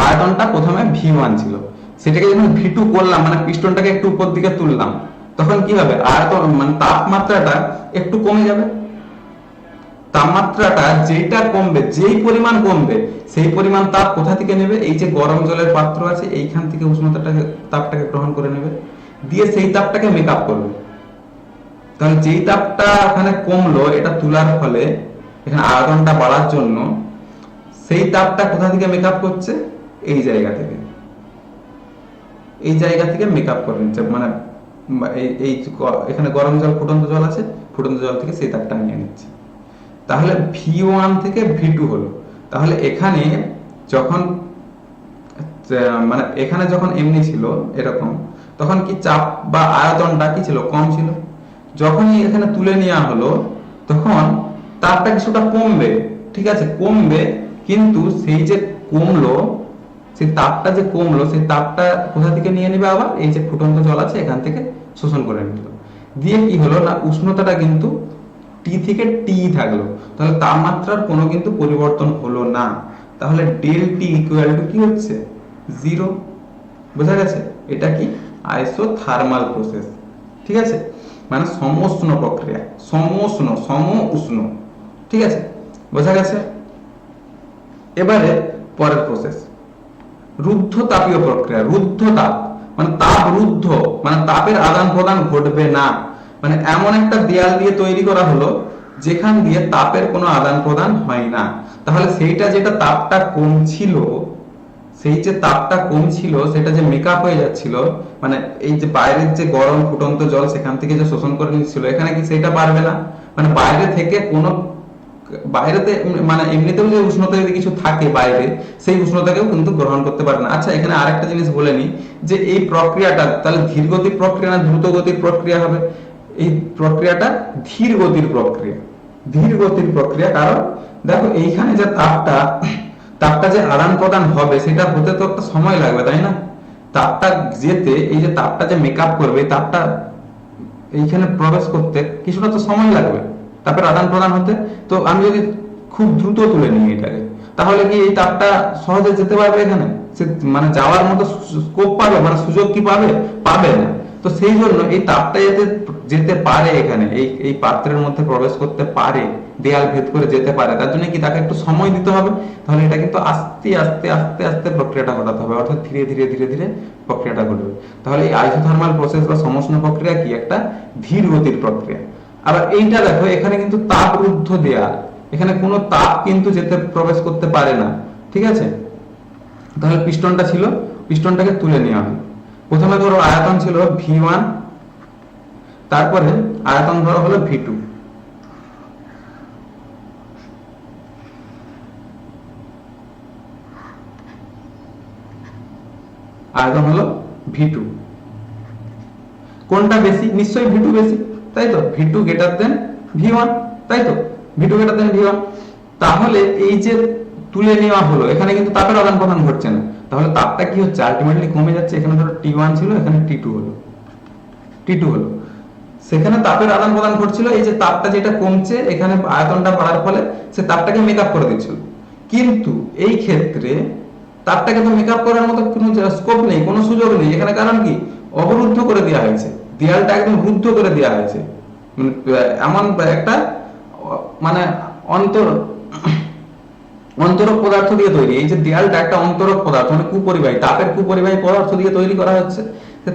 আয়তনটা প্রথমে V1 ছিল, সেটাকে যখন V2 করলাম, মানে পিস্টনটাকে একটু উপর দিকে তুললাম, তখন কি হবে, আয়তন মানে তাপমাত্রাটা একটু কমে যাবে। তাপমাত্রাটা যেটা কমবে, যেই পরিমাণ কমবে, সেই পরিমাণ তাপ কোথা থেকে নেবে, এই যে গরম জলের পাত্র আছে এইখান থেকে উষ্ণতাটাকে তাপটাকে গ্রহণ করে নেবে, দিয়ে সেই তাপটাকে মেকআপ করবে। তাহলে যেই তাপটা ওখানে কমলো, এটা তোলার ফলে এখানে আয়তনটা বাড়ার জন্য সেই তাপটা কোথা থেকে মেকআপ করছে, এই জায়গা থেকে, এই জায়গা থেকে মেকআপ করে নিচ্ছে, মানে এই এখানে গরম জল, ফুটন্ত জল আছে, ফুটন্ত জল থেকে সেই তাপটা নিয়ে নিচ্ছে। তাহলে V1 থেকে V2 হলো। তাহলে এখানে যখন মানে এখানে যখন এমনি ছিল এরকম, তখন কি চাপ বা আয়তনটা কি ছিল, কম ছিল। যখনই এখানে তুলে নেওয়া হলো, তখন তাপটা কিছুটা কমবে, ঠিক আছে, কমবে, কিন্তু সেই যে কমলো, সেই তাপটা যে কমলো, সেই তাপটা কোথা থেকে নিয়ে নেবে, আবার এই যে ফুটন্ত জল আছে এখান থেকে শোষণ করে নিল। দিয়ে কি হলো না, উষ্ণতাটা কিন্তু T থেকে T থাকলো। তাহলে তাপমাত্রার কোনো কিন্তু পরিবর্তন হলো না। তাহলে ডেল টি ইকুয়াল টু কি হচ্ছে, 0। বোঝা গেছে? এটা কি আইসোথার্মাল প্রসেস, ঠিক আছে, মানে সমউষ্ণ প্রক্রিয়া, সমউষ্ণ, সম উষ্ণ, ঠিক আছে, বোঝা গেছে? এবারে পরের প্রসেস, রুদ্ধ তাপীয় প্রক্রিয়া। রুদ্ধ তাপ মানে তাপ রুদ্ধ, মানে তাপের আদান প্রদান ঘটবে না, মানে এমন একটা দেয়াল দিয়ে তৈরি করা হলো যেখান দিয়ে তাপের কোনো আদান প্রদান হয় না। তাহলে সেইটা যেটা তাপটা কমছিল, সেই যে তাপটা কমছিল সেটা যে মেকআপ হয়ে যাচ্ছিল, মানে এই যে বাইরের যে গরম ফুটন্ত জল সেখান থেকে যে শোষণ করে নিচ্ছিল, এখানে কি সেটা পারবে না, মানে বাইরে থেকে কোনো, বাইরেতে মানে এমনিতেও যে উষ্ণতা যদি কিছু থাকে বাইরে, সেই উষ্ণতাকেও কিন্তু গ্রহণ করতে পারে না। আচ্ছা, এখানে আরেকটা জিনিস বলে নি, যে এই প্রক্রিয়াটা তাহলে ধীর গতির প্রক্রিয়া না দ্রুত গতির প্রক্রিয়া হবে? এই প্রক্রিয়াটা ধীর গতির প্রক্রিয়া, ধীর গতির প্রক্রিয়া। কারণ দেখো এইখানে যে তাপটা, তাপটা যে আদান প্রদান হবে সেটা হতে তো একটা সময় লাগবে, তাই না? তাপটা যেতে, এই যে তাপটা যে মেকআপ করবে, তাপটা এইখানে প্রবেশ করতে কিছুটা তো সময় লাগবে, তাপের আদান প্রদান হতে। তো আমি যদি খুব দ্রুত তুলে নিই এটাকে, তাহলে কি এই তাপটা সহজে যেতে পারবে এখানে, সে মানে যাওয়ার মতো স্কোপ পাবে, মানে সুযোগ কি পাবে, পাবে না। তো সেই জন্য এই তাপটা যাতে যেতে পারে এখানে, এই পাত্রের মধ্যে প্রবেশ করতে পারে, দেয়াল ভেদ করে যেতে পারে, তার জন্য কি তাকে একটু সময় দিতে হবে। তাহলে এটা কিন্তু আস্তে আস্তে আস্তে আস্তে প্রক্রিয়াটা ঘটাতে হবে, অর্থাৎ ধীরে ধীরে ধীরে ধীরে প্রক্রিয়াটা ঘটবে। তাহলে এই আইসোথার্মাল প্রসেস বা সমউষ্ণ প্রক্রিয়া কি, একটা ধীর গতির প্রক্রিয়া। আবার এইটা দেখো, এখানে কিন্তু তাপ রুদ্ধ দেয়াল, এখানে কোনো তাপ কিন্তু যেতে প্রবেশ করতে পারে না, ঠিক আছে। তাহলে পিস্টনটা ছিল, পিস্টনটাকে তুলে নেওয়া হলো। প্রথমে ধরো আয়তন ছিল V1, তারপরে আয়তন ধরা হলো V2। আয়তন হলো V2। কোনটা বেশি? নিশ্চয়ই V2 বেশি, তাই তো, V2 গ্রেটার দেন V1, তাই তো, V2 গ্রেটার দেন V1। তাহলে এই যে তুলে নেওয়া হলো, এখানে কিন্তু তাপের আদান প্রদান ঘটছে না, তাহলে তাপটা কি হচ্ছে, আলটিমেটলি কমে যাচ্ছে। এখানে ধরো T1 ছিল, এখানে T2 হলো, T2 হলো। সেখানে তাপের আদান প্রদান ঘটছিল, এই যে তাপটা যেটা কমছে, এখানে আয়তনটা বাড়ার ফলে সে তাপটাকে মেকআপ করে দিচ্ছিল। কিন্তু এই ক্ষেত্রে তাপটাকে তো মেকআপ করার মতো কোনো স্কোপ নেই, কোনো সুযোগ নেই এখানে। কারণ কি, অবরুদ্ধ করে দেওয়া হয়েছে, দেয়ালটা একদম রুদ্ধ করে দেওয়া হয়েছে, মানে এমন একটা মানে অন্তরক পদার্থ দিয়ে তৈরি। এই যে দেয়ালটা একটা অন্তরক পদার্থ, মানে কুপরিবাহী, তাপের কুপরিবাহী পদার্থ দিয়ে তৈরি করা হচ্ছে।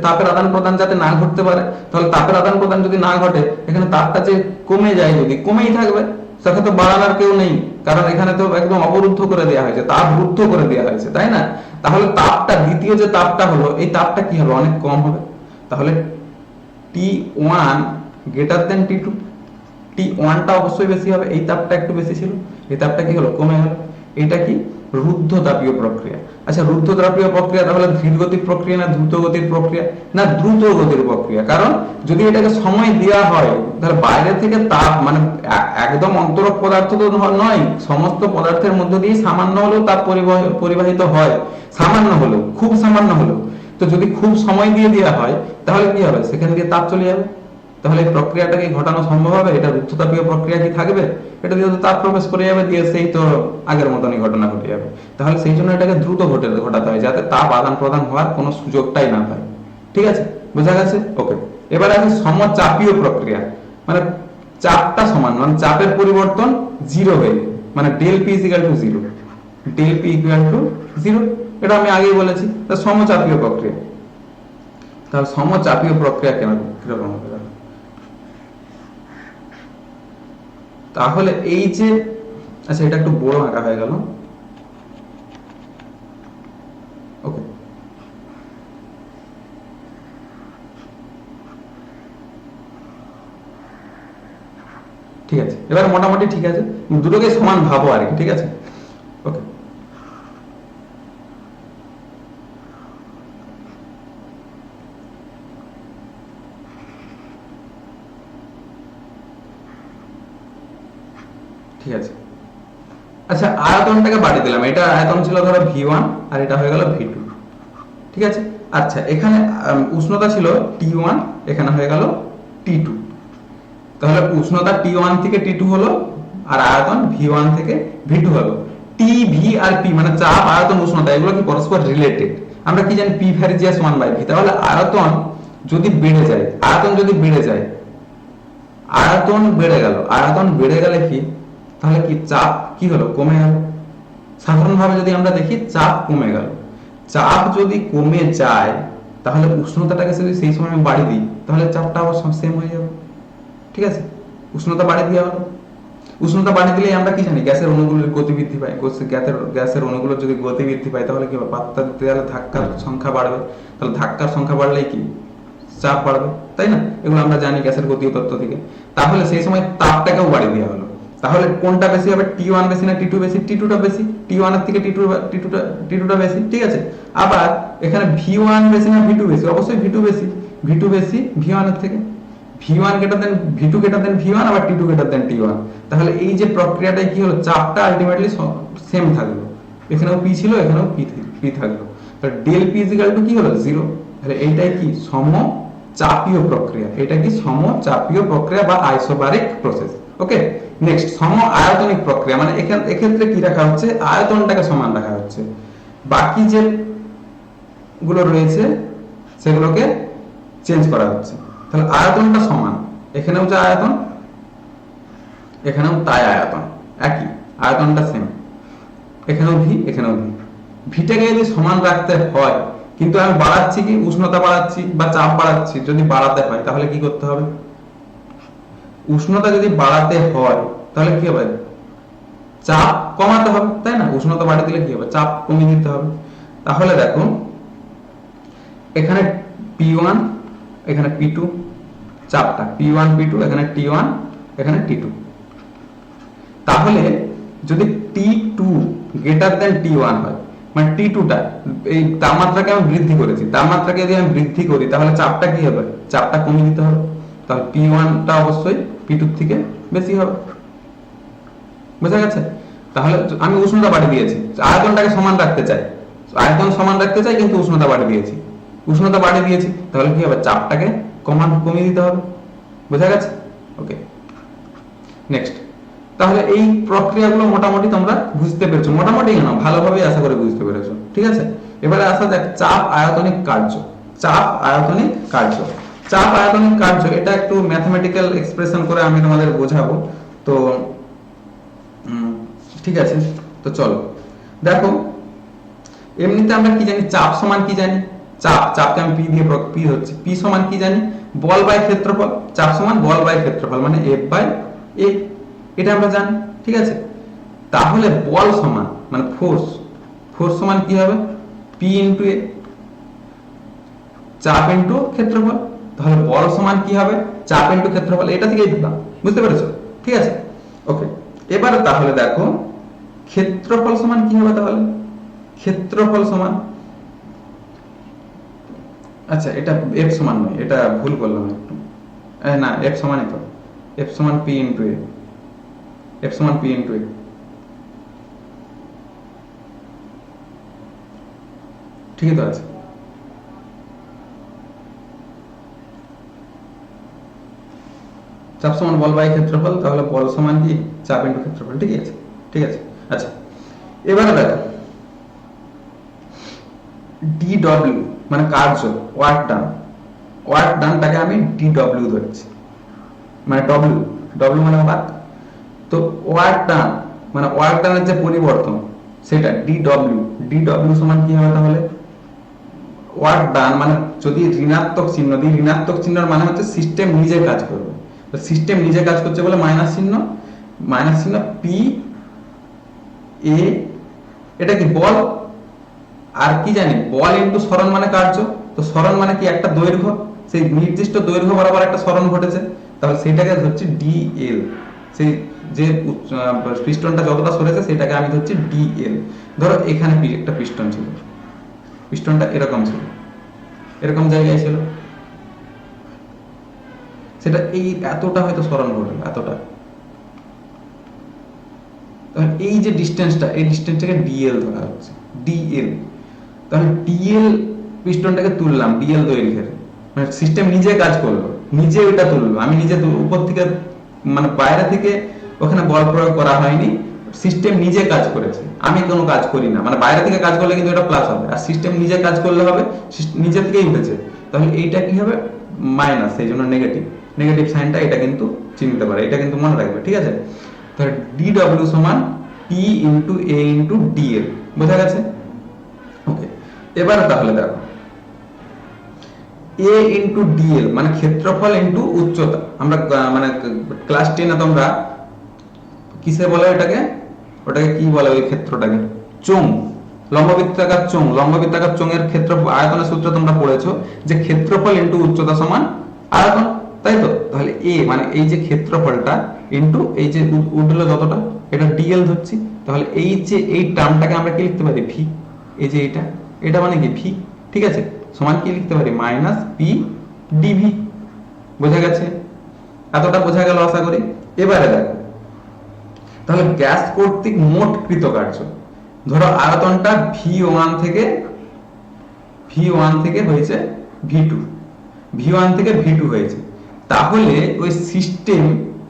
তাপের আদান প্রদান যাতে না ঘটতে পারে, তাহলে তাপের আদান প্রদান যদি না ঘটে, এখানে তাপটা যে কমে যায়, যদি কমেই থাকবে, সেটা তো বাড়ানোর কেউ নেই, কারণ এখানে তো একদম অবরুদ্ধ করে দেওয়া হয়েছে, তাপ রুদ্ধ করে দেওয়া হয়েছে, তাই না? তাহলে তাপটা, দ্বিতীয় যে তাপটা হলো, এই তাপটা কি হবে, অনেক কম হবে। তাহলে T1 গ্রেটার দেন T2, T1টা অবশ্যই বেশি হবে, এই তাপটা একটু বেশি ছিল, এই তাপটা কি হলো, কমে গেল। এটা কি, রুদ্ধ তাপীয় প্রক্রিয়া। আচ্ছা, রুদ্ধ তাপীয় প্রক্রিয়া তাহলে ধীর গতির প্রক্রিয়া না দ্রুত গতির প্রক্রিয়া? না, দ্রুত গতির প্রক্রিয়া। কারণ যদি এটাকে সময় দেওয়া হয়, তাহলে বাইরে থেকে তাপ, মানে একদম অন্তরক পদার্থ তো নয়, সমস্ত পদার্থের মধ্য দিয়ে সামান্য হলেও তাপ পরিবাহিত হয়, সামান্য হলেও, খুব সামান্য হলেও। তো যদি খুব সময় দিয়ে দেওয়া হয়, তাহলে কি হবে, সেখান দিয়ে তাপ চলে যাবে, তাহলে এই প্রক্রিয়াটাকে ঘটানো সম্ভব হবে? এটা রুদ্ধতাপীয় প্রক্রিয়া কি থাকবে? এটা যেহেতু তাপ প্রবেশ করে যাবে দিয়ে সেই তো আগের মতনই ঘটনা ঘটে যাবে। তাহলে সেই জন্য এটাকে দ্রুত ঘটাতে হয় যাতে তাপ আদান প্রদান হওয়ার কোনো সুযোগটাই না পায়। ঠিক আছে, বোঝা গেছে? ওকে, এবার আছে সমচাপীয় প্রক্রিয়া। মানে চাপটা সমান, মানে চাপের পরিবর্তন জিরো হয়ে যায়, মানে del p equal to zero, del p equal to zero. এটা আমি আগেই বলেছি, সমচাপীয় প্রক্রিয়া। তাহলে সমচাপীয় প্রক্রিয়া কিরকম হবে? তাহলে এই যে, আচ্ছা এটা একটু বড় আঁকা হয়ে গেল। ওকে, ঠিক আছে, এবার মোটামুটি ঠিক আছে, দুটোকে সমান ভাবো আর কি। ঠিক আছে, ওকে। ঠিক আছে, আচ্ছা আয়তনটাকে বাড়িয়ে দিলাম। এটা আয়তন ছিল ধরো V1 আর এটা হয়ে গেল V2। ঠিক আছে, আচ্ছা এখানে উষ্ণতা ছিল T1, এখানে হয়ে গেল T2। তাহলে উষ্ণতা T1 থেকে T2 হলো আর আয়তন V1 থেকে V2 হলো। T, V আর P মানে চাপ, আয়তন, উষ্ণতা এগুলো কি পরস্পর রিলেটেড? আমরা কি জানি P ভ্যারিজিয়াস 1/V। তাহলে আয়তন যদি বেড়ে যায়, আয়তন যদি বেড়ে যায়, আয়তন বেড়ে গেল, আয়তন বেড়ে গেলে কি তাহলে কি চাপ কি হলো? কমে গেল। সাধারণভাবে যদি আমরা দেখি চাপ কমে গেল। চাপ যদি কমে যায় তাহলে উষ্ণতাটাকে যদি সেই সময় আমি বাড়িয়ে দিই তাহলে চাপটা আবার সেম হয়ে যাবে। ঠিক আছে, উষ্ণতা বাড়িয়ে দেওয়া হলো। উষ্ণতা বাড়িয়ে দিলে আমরা কি জানি গ্যাসের অণুগুলোর গতি বৃদ্ধি পায়। গ্যাসের অণুগুলোর যদি গতি বৃদ্ধি পায় তাহলে কি হবে? পাত্তার দেয়ালে ধাক্কার সংখ্যা বাড়বে। তাহলে ধাক্কার সংখ্যা বাড়লেই কি চাপ বাড়বে, তাই না? এগুলো আমরা জানি গ্যাসের গতীয় তত্ত্ব থেকে। তাহলে সেই সময় তাপটাকেও বাড়িয়ে দেওয়া হলো। তাহলে কোনটা বেশি হবে? T1 বেশি না T2 বেশি? T2টা বেশি। T1 এর থেকে T2টা বেশি। ঠিক আছে, আবার এখানে V1 বেশি না V2 বেশি? অবশ্যই V2 বেশি। V2 বেশি V1 এর থেকে। V1 greater than V2 greater than V1, আবার T2 গ্রেটার দেন T1। তাহলে এই যে প্রক্রিয়াটাই কি হলো? চাপটা আলটিমেটলি সেম থাকলো। এখানেও P ছিল, এখানেও P থাকলো। তাহলে ডেল P ইকুয়াল টু কি হলো? 0। তাহলে এইটাই কি সমচাপীয় প্রক্রিয়া। এটা কি সমচাপীয় প্রক্রিয়া বা আইসোবারিক প্রসেস। ওকে, নেক্সট সম আয়তনিক প্রক্রিয়া। মানে এক্ষেত্রে কি রাখা হচ্ছে? আয়তনটাকে সমান রাখা হচ্ছে, বাকি যে গুলো রয়েছে সেগুলোকে চেঞ্জ করা হচ্ছে। তাহলে আয়তনটা সমান, এখানেও যে আয়তন এখানেও তাই আয়তন একই, আয়তনটা সেম। এখানেও ভি, এখানেও ভি। ভিটাকে যদি সমান রাখতে হয়, কিন্তু আমি বাড়াচ্ছি কি উষ্ণতা বাড়াচ্ছি বা চাপ বাড়াচ্ছি, যদি বাড়াতে হয় তাহলে কি করতে হবে? উষ্ণতা যদি বাড়াতে হয় তাহলে কি হবে? চাপ কমাতে হবে, তাই না? উষ্ণতা বাড়িয়ে দিলে কি হবে? চাপ কমিয়ে দিতে হবে। তাহলে দেখো এখানে P1, এখানে P2, চাপটা P1 P2, এখানে T1, এখানে T2। তাহলে যদি T2 গ্রেটার দেন T1 হয়, মানে T2টা এই তাপমাত্রাকে আমি বৃদ্ধি করেছি, তাপমাত্রাকে যদি আমি বৃদ্ধি করি তাহলে চাপটা কি হবে? চাপটা কমিয়ে দিতে হবে। তাহলে P1টা অবশ্যই P2 থেকে বেশি হবে। বোঝা গেছে? তাহলে আমি উষ্ণতা বাড়িয়ে দিয়েছি, আয়তনটাকে সমান রাখতে চাই, আয়তন সমান রাখতে চাই কিন্তু উষ্ণতা বাড়িয়ে দিয়েছি, উষ্ণতা বাড়িয়ে দিয়েছি তাহলে কি হবে? চাপটাকে কমিয়ে দিতে হবে। বোঝা গেছে? ওকে, নেক্সট। তাহলে এই প্রক্রিয়াগুলো মোটামুটি তোমরা বুঝতে পেরেছো, মোটামুটি কেন ভালোভাবে আশা করি বুঝতে পেরেছো। ঠিক আছে, এবারে আসা যাক চাপ আয়তনিক কার্য। চাপ আয়তনিক কার্য, চাপ আয়তনিক কার্য এটা একটু ম্যাথমেটিক্যাল এক্সপ্রেশন করে আমি তোমাদের বোঝাবো। তো ঠিক আছে, তো চলো দেখো, এমনিতে আমরা কি জানি? চাপ সমান কি জানি? চাপকে আমি পি দিয়ে, পি হচ্ছে পি সমান কি জানি? বল বাই ক্ষেত্রফল। চাপ সমান বল বাই ক্ষেত্রফল মানে এফ বাই এ, এটা আমরা জানি। ঠিক আছে, তাহলে বল সমান মানে ফোর্স, ফোর্স সমান কি হবে? পি ইন্টু এ, চাপ ইন্টু ক্ষেত্রফল। তাহলে বল সমান কি হবে? চাপ ইন্টু ক্ষেত্রফল। এটা থেকেই দিলাম, বুঝতে পেরেছো? ঠিক আছে, ওকে। এবারে তাহলে দেখো ক্ষেত্রফল সমান কি হবে? তাহলে ক্ষেত্রফল সমান, আচ্ছা এটা এফ সমান নয়, এটা ভুল করলাম একটু, না এফ সমানই তো, এফ সমান পি ইন্টু এ, এফ সমান পি ইন্টু এ। ঠিকই তো আছে। চাপ সমান বল বাই ক্ষেত্রফল, তাহলে বল সমান কি চাপ ইনটু ক্ষেত্রফল। ঠিক আছে, ঠিক আছে। আচ্ছা, এবারে দেখো DW মানে কার্য, ওয়ার্ক ডান, ওয়ার্ক ডানটাকে আমি DW ধরছি, মানে W মানে ওয়ার্ক। তো ওয়ার্ক ডান মানে ওয়ার্ক ডানের যে পরিবর্তন সেটা DW সমান কি হবে তাহলে ওয়ার্ক ডান মানে যদি ঋণাত্মক চিহ্ন দিই, ঋণাত্মক চিহ্নের মানে হচ্ছে সিস্টেম নিজে কাজ করবে। তো সিস্টেম নিজে কাজ করছে বলে মাইনাস চিহ্ন পি এ, এটা কি বল, আর কি জানি বল ইনটু সরণ মানে কার্য। তো সরণ মানে কি একটা দৈর্ঘ্য, সেই নির্দিষ্ট দৈর্ঘ্য বরাবর একটা সরণ ঘটেছে, তাহলে সেটাকে ধরছি ডিএল। সেই যে পিস্টনটা যতটা সরেছে সেটাকে আমি ধরছি ডিএল। ধরো এখানে একটা পিস্টন ছিল, পিস্টনটা এরকম ছিল, এরকম জায়গায় ছিল, সেটা এই এতটা হয়তো সরণ ঘটল, এতটা। তাহলে এই যে ডিসটেন্সটা, এই ডিসটেন্সটাকে ডিএল ধরা হচ্ছে, ডিএল। তাহলে ডিএল পিস্টনটাকে তুললাম ডিএল দৈর্ঘ্যের, মানে সিস্টেম নিজে কাজ করলো, নিজে ওইটা তুললো, আমি নিজে উপর থেকে মানে বাইরে থেকে ওখানে বল প্রয়োগ করা হয়নি, সিস্টেম নিজে কাজ করেছে, আমি কোনো কাজ করি না। মানে বাইরে থেকে কাজ করলে কিন্তু এটা প্লাস হবে, আর সিস্টেম নিজে কাজ করলে হবে নিজে থেকেই উঠেছে, তাহলে এইটা কি হবে মাইনাস, সেই জন্য নেগেটিভ সাইনটা এটা কিন্তু চিনতে পারে, এটা কিন্তু মনে রাখবে। ঠিক আছে, তাহলে DW সমান P into A into DL, বোঝা গেছে? ওকে, এবার তাহলে দেখো A ইনটু DL মানে ক্ষেত্রফল ইনটু উচ্চতা। আমরা মানে ক্লাস 10 এ তোমরা কিসে বলে ওটাকে কি বলে ওই ক্ষেত্রটাকে? চোঙ, লম্ববৃত্তাকার চোঙের ক্ষেত্র আয়তনের সূত্র তোমরা পড়েছো যে ক্ষেত্রফল ইনটু উচ্চতা সমান আয়তন, তাই তো? তাহলে A মানে এই যে ক্ষেত্রফলটা ইনটু এই যে উঠলো যতটা, এটা DL ধরছি, তাহলে এই যে এই টার্মটাকে আমরা কি লিখতে পারি? ভি। এই যে এটা মানে কি ভি, ঠিক আছে, সমান কি লিখতে পারি? Minus p d v. বোঝা গেছে? এতটা বোঝা গেল আশা করি। এবারে দেখো তাহলে গ্যাস কর্তৃক মোট কৃতকার্য, ধরো আয়তনটা V1 থেকে হয়েছে V1 থেকে V2 হয়েছে, তাহলে ওই সিস্টেম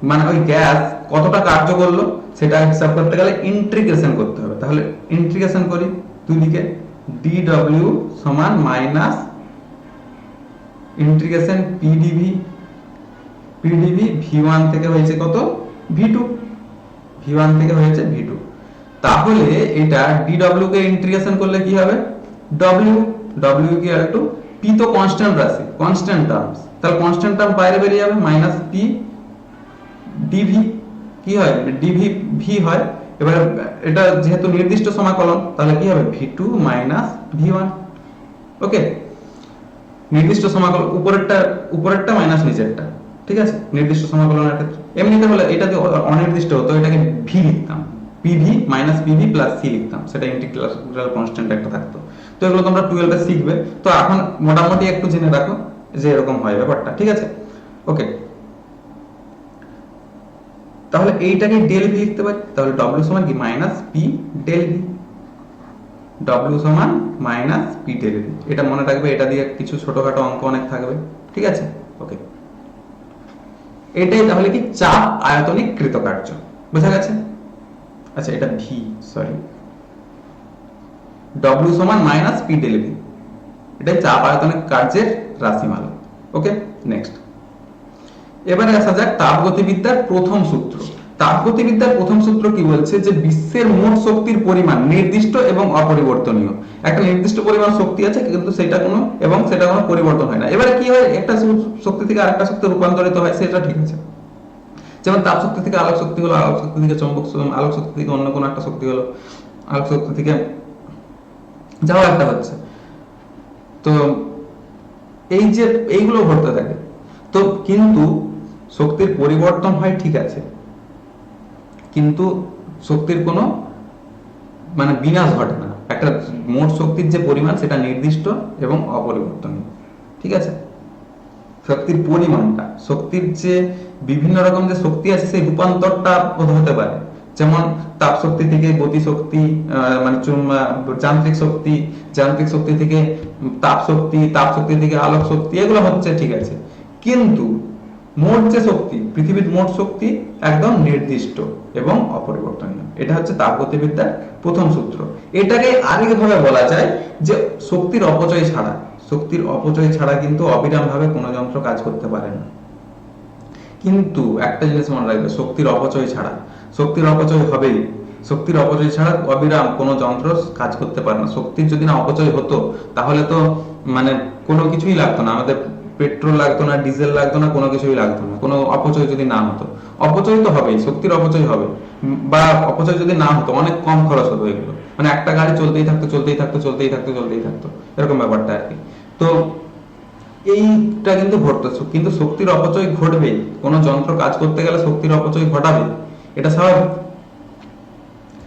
মানে ওই গ্যাস কতটা কার্য করলো সেটা হিসাব করতে গেলে ইন্টিগ্রেশন করতে হবে। তাহলে ইন্টিগ্রেশন করি দুই দিকে, DW সমান মাইনাস ইন্টিগ্রেশন পিডিভি V1 থেকে হয়েছে কত? V2 থেকে হয়েছে V2। তাহলে এটা DW কে ইন্টিগ্রেশন করলে কি হবে? W ইকুয়াল টু P তো কনস্ট্যান্ট রাশি, কনস্ট্যান্ট টার্মস, তাহলে কনস্ট্যান্ট টার্ম বাইরে বেরিয়ে যাবে, মাইনাস P DV কি হয়? DV V হয়। এবার এটা যেহেতু নির্দিষ্ট সমাকলন, তাহলে কি হবে? V2 minus V1। ওকে, নির্দিষ্ট সমাকলন উপরেরটা মাইনাস নিচেরটা, ঠিক আছে, নির্দিষ্ট সমাকলনের ক্ষেত্রে। এমনিতে হলে এটা যদি অনির্দিষ্ট হতো এটাকে ভি লিখতাম, p v minus p v plus c লিখতাম, সেটা ইন্টিগ্রাল কনস্ট্যান্ট একটা থাকতো। তো এগুলো তোমরা 12 এ শিখবে, তো এখন মোটামুটি একটু জেনে রাখো যে এরকম হয় ব্যাপারটা, ঠিক আছে। ওকে, তাহলে এইটাকে ডেল ভি লিখতে পারি, তাহলে W সমান কি? Minus P del v, W সমান মাইনাস পি ডেল ভি। এটা মনে রাখবে, এটা দিয়ে কিছু ছোটখাটো অঙ্ক অনেক থাকবে, ঠিক আছে। ওকে, এটাই তাহলে কি চাপ আয়তনিক কৃতকার্য, বোঝা গেছে? আচ্ছা, এটা ভি, সরি, W সমান মাইনাস পি ডেল ভি, এটাই চাপ আয়তনিক কার্যের রাশিমালা। ওকে, নেক্সট এবারে আসা যাক তাপগতিবিদ্যার প্রথম সূত্র। তাপগতিবিদ্যার প্রথম সূত্র কি বলছে? যে বিশ্বের মোট শক্তির পরিমাণ নির্দিষ্ট এবং অপরিবর্তনীয়। একটা নির্দিষ্ট পরিমাণ শক্তি আছে কিন্তু সেটা কোনো পরিবর্তন হয় না। এবারে কি হয়? একটা শক্তি থেকে আরেকটা শক্তি রূপান্তরিত হয়, সেটা ঠিক আছে। যেমন তাপ শক্তি থেকে আলোক শক্তি হলো, আলোক শক্তি থেকে চৌম্বক, আলোক শক্তি থেকে অন্য কোনো একটা শক্তি হলো, আলোক শক্তি থেকে যাও একটা হচ্ছে। তো এই যে এইগুলো ঘটতে থাকে, তো কিন্তু শক্তির পরিবর্তন হয়, ঠিক আছে, কিন্তু শক্তির কোনো মানে বিনাশ ঘটে না। একটা মোট শক্তির যে পরিমাণ সেটা নির্দিষ্ট এবং অপরিবর্তনীয়, ঠিক আছে। শক্তির পরিমাণটা, শক্তির যে বিভিন্ন রকম যে শক্তি আছে সেই রূপান্তরটা হতে পারে, যেমন তাপ শক্তি থেকে গতি শক্তি, মানে যান্ত্রিক শক্তি থেকে তাপ শক্তি থেকে আলোক শক্তি, এগুলো হচ্ছে, ঠিক আছে। কিন্তু মোট যে শক্তি, পৃথিবীর মোট শক্তি একদম নির্দিষ্ট এবং অপরিবর্তনীয়। এটা হচ্ছে তাপগতিবিদ্যার প্রথম সূত্র। এটাকে আরেকভাবে বলা যায় যে শক্তির অপচয় ছাড়া, শক্তির অপচয় ছাড়া কিন্তু অবিরামভাবে কোনো যন্ত্র কাজ করতে পারে না। কিন্তু একটা জিনিস মনে রাখবে, শক্তির অপচয় ছাড়া, শক্তির অপচয় হবেই, শক্তির অপচয় ছাড়া অবিরাম কোনো যন্ত্র কাজ করতে পারে না। শক্তির যদি না অপচয় হতো তাহলে তো মানে কোনো কিছুই লাগতো না, আমাদের পেট্রোল লাগতো না, ডিজেল লাগতো না, কোনো কিছুই লাগতো না, কোনো অপচয় যদি না হতো। অপচয় তো হবেই, শক্তির অপচয় হবে, বা অপচয় যদি না হতো অনেক কম খরচ হতো এগুলো, মানে একটা গাড়ি চলতেই থাকতো চলতেই থাকতো চলতেই থাকতো চলতেই থাকতো, এরকম ব্যাপারটা আর কি। তো এইটা কিন্তু ঘটতেছে, কিন্তু শক্তির অপচয় ঘটবেই, কোনো যন্ত্র কাজ করতে গেলে শক্তির অপচয় ঘটাবে, এটা স্বাভাবিক।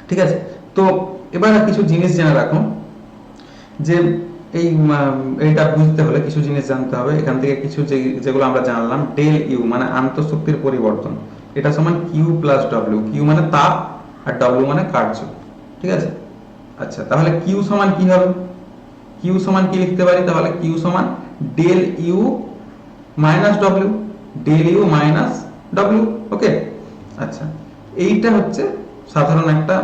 ঠিক আছে, তো এবার কিছু জিনিস জেনে রাখুন যে এই এইটা বুঝতে হলে কিছু জিনিস জানতে হবে। এখান থেকে কিছু যেগুলো আমরা জানলাম, ডেল ইউ মানে আন্তঃশক্তির পরিবর্তন, এটা সমান কিউ প্লাস ডব্লিউ। কিউ মানে তাপ আর ডব্লিউ মানে কার্য। ঠিক আছে, আচ্ছা তাহলে কিউ সমান কি হবে? কিউ সমান কি লিখতে পারি? তাহলে কিউ সমান del U minus W, del U minus W. Okay, আচ্ছা এইটা হচ্ছে সাধারণ একটা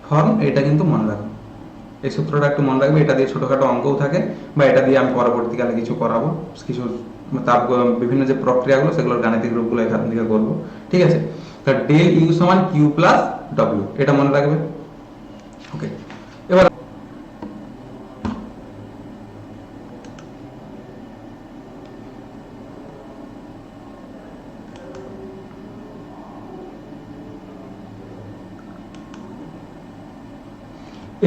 ফর্ম, এটা কিন্তু মনে রাখো, এই সূত্রটা একটু মনে রাখবে। এটা দিয়ে ছোটখাটো অঙ্কও থাকে, বা এটা দিয়ে আমি পরবর্তীকালে কিছু করাবো, কিছু তাপ বিভিন্ন যে প্রক্রিয়াগুলো সেগুলোর গাণিতিক রূপগুলো এখান থেকে করবো। ঠিক আছে, তাহলে ডেল ইউ সমান কিউ প্লাস ডব্লিউ, এটা মনে রাখবে। ওকে, এবার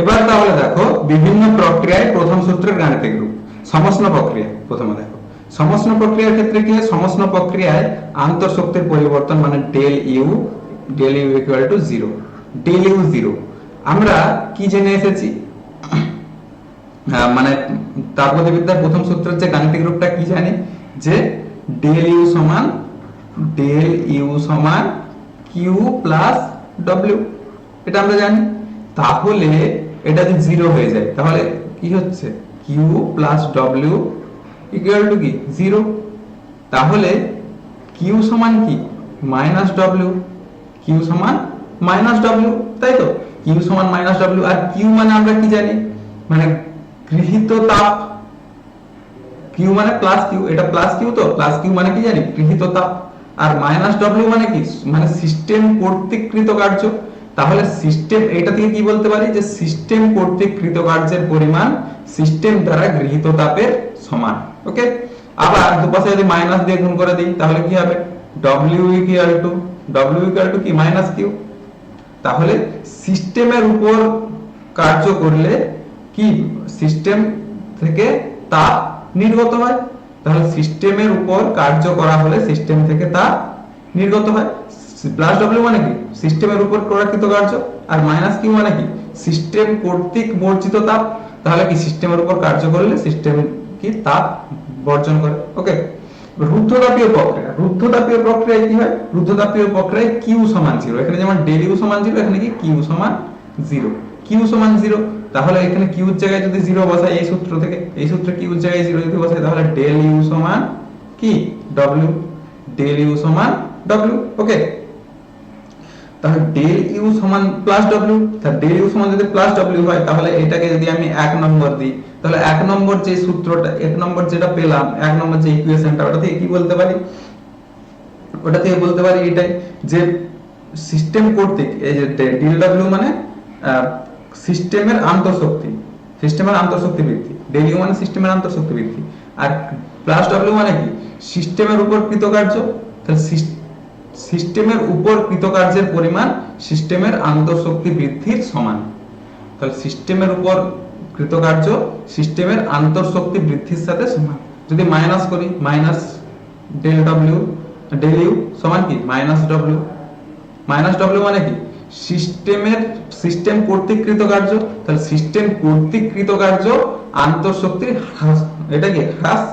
এবার তাহলে দেখো বিভিন্ন প্রক্রিয়ায় প্রথম সূত্রের গাণিতিক রূপ। সমষ্ণ প্রক্রিয়া প্রথমে দেখো, সমষ্ণ প্রক্রিয়ার ক্ষেত্রে কি হয়? সমষ্ণ প্রক্রিয়ায় আন্তঃশক্তির পরিবর্তন মানে del you equal to zero, del u zero. আমরা কি জেনে এসেছি, মানে তাপগতিবিদ্যার প্রথম সূত্রের যে গাণিতিক রূপটা কি জানি, যে ডেল ইউ সমান কিউ প্লাস ডব্লিউ, এটা আমরা জানি। তাহলে এটা যদি জিরো হয়ে যায় তাহলে কি হচ্ছে? কিউ প্লাস ডব্লিউ ইকুয়াল টু কি? জিরো। তাহলে কিউ সমান কি? মাইনাস ডব্লিউ, কিউ সমান মাইনাস ডব্লিউ, তাই তো? কিউ সমান মাইনাস ডব্লিউ, আর কিউ মানে আমরা কি জানি, মানে গৃহীত তাপ। কিউ মানে প্লাস কিউ, এটা প্লাস কিউ, তো প্লাস কিউ মানে কি জানি? গৃহীত তাপ। আর মাইনাস ডব্লিউ মানে কি? মানে সিস্টেম কর্তৃক কৃত কার্য। তাহলে সিস্টেম, এটা থেকে কি বলতে পারি, যে সিস্টেম কর্তৃক কৃত কার্যের পরিমাণ সিস্টেম দ্বারা গৃহীত তাপের সমান। ওকে, আবার দুপাশে যদি মাইনাস দিয়ে গুণ করে দিই তাহলে কি হবে? ডব্লিউ ইকুয়াল টু কি? Minus q. তাহলে সিস্টেমের উপর কার্য করলে কি সিস্টেম থেকে তাপ নির্গত হয়, তাহলে সিস্টেমের উপর কার্য করা হলে সিস্টেম থেকে তাপ নির্গত হয়। প্লাস ডব্লিউ মানে কি? সিস্টেমের উপর কৃত কার্য, আর মাইনাস কিউ মানে কি? সিস্টেম কর্তৃক বর্জিত তাপ। তাহলে কি সিস্টেমের উপর কার্য করলে সিস্টেম কি তাপ বর্জন করে। ওকে, রুদ্ধতাপীয় প্রক্রিয়া, রুদ্ধতাপীয় প্রক্রিয়ায় কি হয়? রুদ্ধতাপীয় প্রক্রিয়ায় কিউ সমান জিরো, এখানে যেমন ডেল ইউ সমান জিরো, এখানে কি কিউ সমান জিরো। কিউ সমান জিরো, তাহলে এখানে কিউ এর জায়গায় যদি জিরো বসাই, এই সূত্র থেকে, এই সূত্রে কিউ এর জায়গায় জিরো যদি বসাই তাহলে ডেল ইউ সমান কি? ডব্লিউ, ডেল ইউ সমান ডব্লিউ। ওকে, তাহলে ডেল ইউ সমান প্লাস ডব্লিউ, তাহলে ডেল ইউ সমান যদি প্লাস ডব্লিউ হয় তাহলে এটাকে যদি আমি 1 নম্বর দিই, তাহলে 1 নম্বর যে সূত্রটা, 1 নম্বর যেটা পেলাম, 1 নম্বর যে ইকুয়েশনটা, ওটা থেকে কি বলতে পারি? ওটা থেকে বলতে পারি এটাই, যে সিস্টেম কর্তৃক, এই যে ডেল ডব্লিউ মানে সিস্টেমের আন্তঃশক্তি, সিস্টেমের আন্তঃশক্তি বৃদ্ধি, ডেল ইউ মানে সিস্টেমের আন্তঃশক্তি বৃদ্ধি, আর প্লাস ডব্লিউ মানে কি? সিস্টেমের উপর কৃতকার্য। তাহলে সিস্টেমের উপর কৃতকার্যের পরিমাণ সিস্টেমের আন্তঃশক্তি বৃদ্ধির সমান। তাহলে সিস্টেমের উপর কৃতকার্য সিস্টেমের আন্তঃশক্তি বৃদ্ধির সাথে সমান। যদি মাইনাস করি, মাইনাস ডেল ডব্লিউ, ডেল ইউ সমান কি? Minus W. মাইনাস ডব্লিউ মানে কি? সিস্টেম কর্তৃক কৃতকার্য, তাহলে সিস্টেম কর্তৃক কৃতকার্য আন্তঃশক্তির হ্রাস, এটা কি? হ্রাস।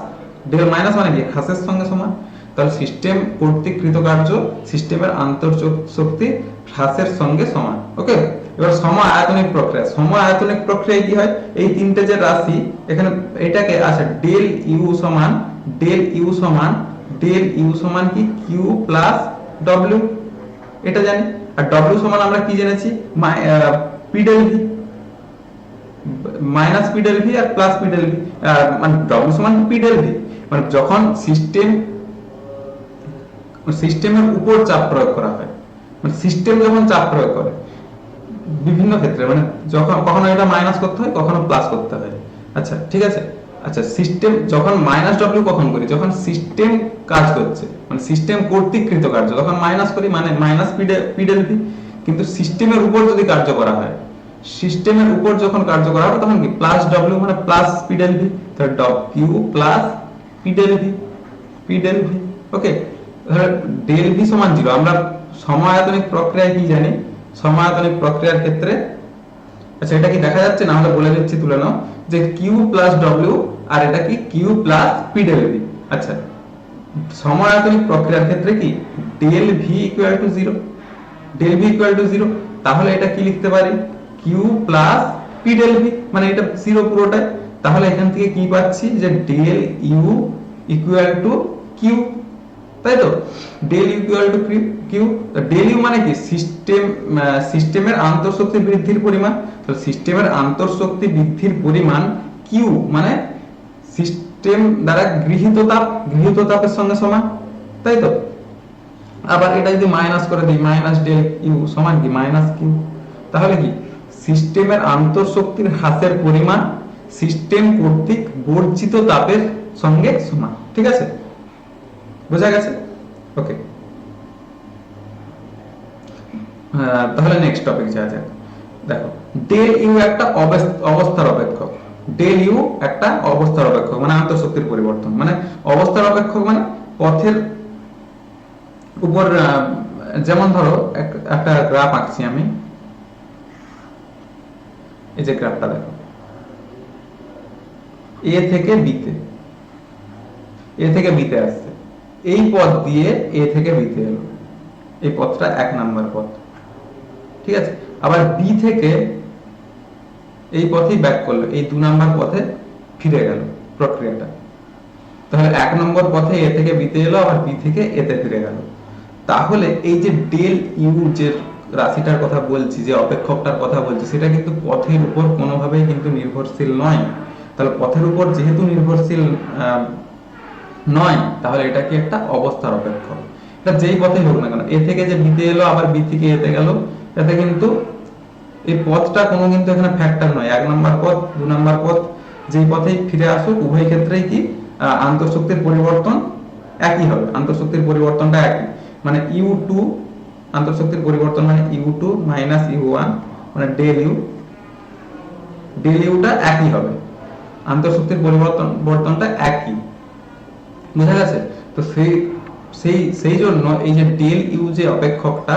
ডেল মাইনাস মানে কি? হ্রাসের সঙ্গে সমান। তাহলে সিস্টেম কর্তৃক কৃতকার্য সিস্টেমের আন্তঃশক্তি হ্রাসের সঙ্গে সমান। ওকে, এবার সম আয়তনিক প্রক্রিয়া, সম আয়তনিক প্রক্রিয়ায় কি হয়? এই তিনটে যে রাশি এখানে, এটাকে আচ্ছা ডেল ইউ সমান ডেল ইউ সমান কি কিউ প্লাস ডব্লিউ, এটা জানি। আর ডব্লিউ সমান আমরা কি জেনেছি, P del V, minus P del V আর প্লাস পি ডেল ভি, মানে ডব্লিউ সমান পি ডেল ভি, মানে যখন সিস্টেমের উপর চাপ প্রয়োগ করা হয়, মানে সিস্টেম যখন চাপ প্রয়োগ করে বিভিন্ন ক্ষেত্রে, মানে যখন কখনো এটা মাইনাস করতে হয়, কখনো প্লাস করতে হয়। আচ্ছা ঠিক আছে। আচ্ছা সিস্টেম যখন মাইনাস ডব্লিউ কখন করি, যখন সিস্টেম কাজ করছে, মানে সিস্টেম কর্তৃক কৃত কার্য, যখন মাইনাস করি মানে মাইনাস পি ডেল ভি। কিন্তু সিস্টেমের উপর যদি কার্য করা হয়, সিস্টেমের উপর যখন কার্য করা হবে তখন কি প্লাস ডব্লিউ মানে প্লাস পি ডেল ভি, তাহলে Q plus P del V, P del V. Okay, তাহলে ডেল ভি সমান 0। আমরা সমআয়তনিক প্রক্রিয়ায় কি জানি, সমআয়তনিক প্রক্রিয়ার ক্ষেত্রে, আচ্ছা এটা কি দেখা যাচ্ছে না, আমরা বলে দিচ্ছি, তুলে নাও, যে কিউ প্লাস ডব্লিউ আর এটা কি q plus P del v. আচ্ছা সমআয়তনিক প্রক্রিয়ার ক্ষেত্রে কি del v equal to 0, del v equal to 0, তাহলে এটা কি লিখতে পারি, q plus P del V, মানে এটা 0 পুরোটাই। তাহলে এখান থেকে কি পাচ্ছি, যে del you equal to q, তাই তো, del you equal to q. Del u মানে কি সিস্টেমের আন্তঃশক্তি বৃদ্ধির পরিমাণ, তো সিস্টেমের আন্তঃশক্তি বৃদ্ধির পরিমাণ কিউ মানে সিস্টেম দ্বারা গৃহীত তাপের সঙ্গে সমান, তাই তো। আবার এটা যদি মাইনাস করে দিই, মাইনাস ডেল ইউ সমান কি মাইনাস কিউ, তাহলে কি সিস্টেমের আন্তঃশক্তির হ্রাসের পরিমাণ সিস্টেম কর্তৃক বর্জিত তাপের সঙ্গে সমান। ঠিক আছে, বোঝা গেছে? ওকে, তাহলে নেক্সট টপিক যা যাক। দেখো ডেল ইউ একটা অবস্থার অপেক্ষক, ডেল ইউ একটা অবস্থার অপেক্ষক মানে আন্তঃশক্তির পরিবর্তন, মানে অবস্থার অপেক্ষক মানে পথের উপর, যেমন ধরো একটা গ্রাফ আঁকছি আমি, এই যে গ্রাফটা দেখো, এ থেকে বিতে, এ থেকে বিতে আসছে, এই পথ দিয়ে এ থেকে বিতে এলো, এই পথটা 1 নাম্বার পথ। ঠিক আছে, আবার বি থেকে এই পথেই ব্যাক করলো, এই 2 নাম্বার পথে ফিরে গেল প্রক্রিয়াটা। তাহলে 1 নম্বর পথে এ থেকে বিতে এলো, আবার বি থেকে এতে ফিরে গেল। তাহলে এই যে ডেল ইউ যে রাশিটার কথা বলছি, যে অপেক্ষকটার কথা বলছি, সেটা কিন্তু পথের উপর কোনোভাবেই কিন্তু নির্ভরশীল নয়। তাহলে পথের উপর যেহেতু নির্ভরশীল নয়, তাহলে এটা কি একটা অবস্থার অপেক্ষক। এটা যেই পথেই হোক না কেন, এ থেকে যে বিতে এলো আবার বি থেকে এতে গেল, এতে কিন্তু এই পথটা কোনো কিন্তু এখানে ফ্যাক্টর নয়। 1 নাম্বার পথ 2 নাম্বার পথ যেই পথেই ফিরে আসুক, উভয় ক্ষেত্রেই কি আন্তঃশক্তির পরিবর্তন একই হবে, আন্তঃশক্তির পরিবর্তনটা একই। মানে U2 আন্তঃশক্তির পরিবর্তন মানে U2 মাইনাস U1 মানে ডেল ইউটা একই হবে, আন্তঃশক্তির পরিবর্তনটা একই। বুঝা গেছে? তো সেই জন্য এই যে ডেল ইউ যে অপেক্ষকটা,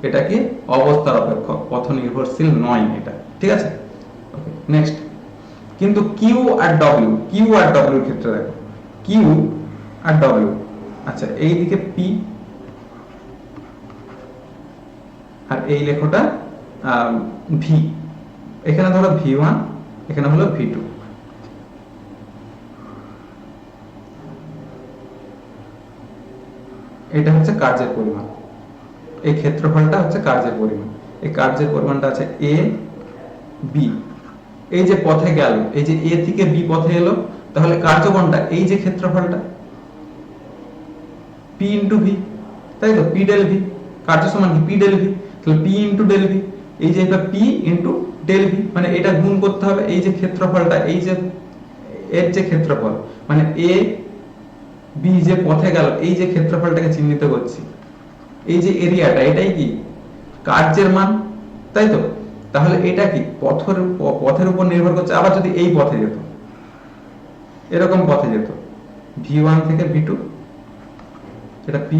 এটা কি অবস্থার অপেক্ষক, পথ নির্ভরশীল নয় এটা। ঠিক আছে, ওকে নেক্সট। কিন্তু কিউ আর ডব্লিউ এর ক্ষেত্রে দেখো, কিউ আর ডব্লিউ, আচ্ছা এইদিকে পি আর এই লেখোটা ভি, এখানে ধরো V1, এখানে হলো V2। এটা হচ্ছে কার্যের পরিমাণ, এই ক্ষেত্রফলটা হচ্ছে কার্যের পরিমাণ। এই কার্যের পরিমাণটা আছে এ বি, এই যে পথে গেল, এই যে এ থেকে বি পথে এলো, তাহলে কার্য কোনটা, এই যে ক্ষেত্রফলটা পি ইন্টু ভি, তাই তো, পি ডেল ভি, কার্য সমান কি পি ডেল ভি, তাহলে পি ইন্টু ডেল ভি, এই যে এটা পি ইন্টু ডেল ভি, মানে এটা গুণ করতে হবে এই যে ক্ষেত্রফলটা, এই যে এর যে ক্ষেত্রফল, মানে এ বি যে পথে গেল, এই যে ক্ষেত্রফলটাকে চিহ্নিত করছি, এই যে এরিয়াটা, এটাই কি কার্যের মান, তাই তো। তাহলে এটা কি পথের উপর নির্ভর করছে। আবার যদি এই পথে যেত, এরকম পথে যেত, V1 থেকে V2, এটা P,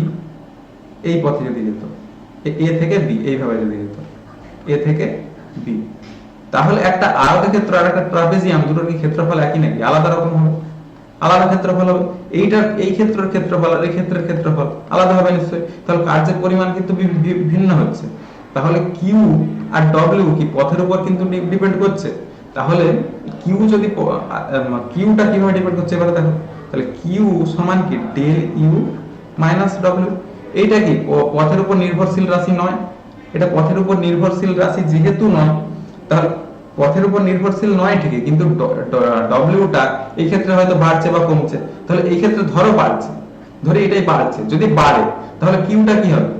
এই পথে যদি যেত, এ থেকে বি, এইভাবে যদি যেত এ থেকে বি, তাহলে একটা আয়তক্ষেত্র আর একটা ট্রাপিজিয়াম, দুটোর কি ক্ষেত্রফল একই নাকি? আলাদা রকম হবে, আলাদা ক্ষেত্রফল হবে। এইটার এই ক্ষেত্রের ক্ষেত্রফল আর এই ক্ষেত্রের ক্ষেত্রফল আলাদা হবে নিশ্চয়ই, তাহলে কার্যের পরিমাণ কিন্তু ভিন্ন হচ্ছে। তাহলে কিউ আর ডব্লিউ কি পথের উপর কিন্তু ডিপেন্ড করছে। তাহলে কিউ যদি কিউটা কিভাবে ডিপেন্ড করছে এবারে দেখো, তাহলে কিউ সমান কি ডেল ইউ মাইনাস ডব্লিউ। এইটা কি পথের উপর নির্ভরশীল রাশি নয়, এটা পথের উপর নির্ভরশীল রাশি যেহেতু নয়, তাহলে পথের উপর নির্ভরশীল নয় ঠিকই, কিন্তু ডব্লিউটা এই ক্ষেত্রে হয়তো বাড়ছে বা কমছে, তাহলে এই ক্ষেত্রে ধরো বাড়ছে, ধরে এটাই বাড়ছে, যদি বাড়ে তাহলে কিউটা কি হবে,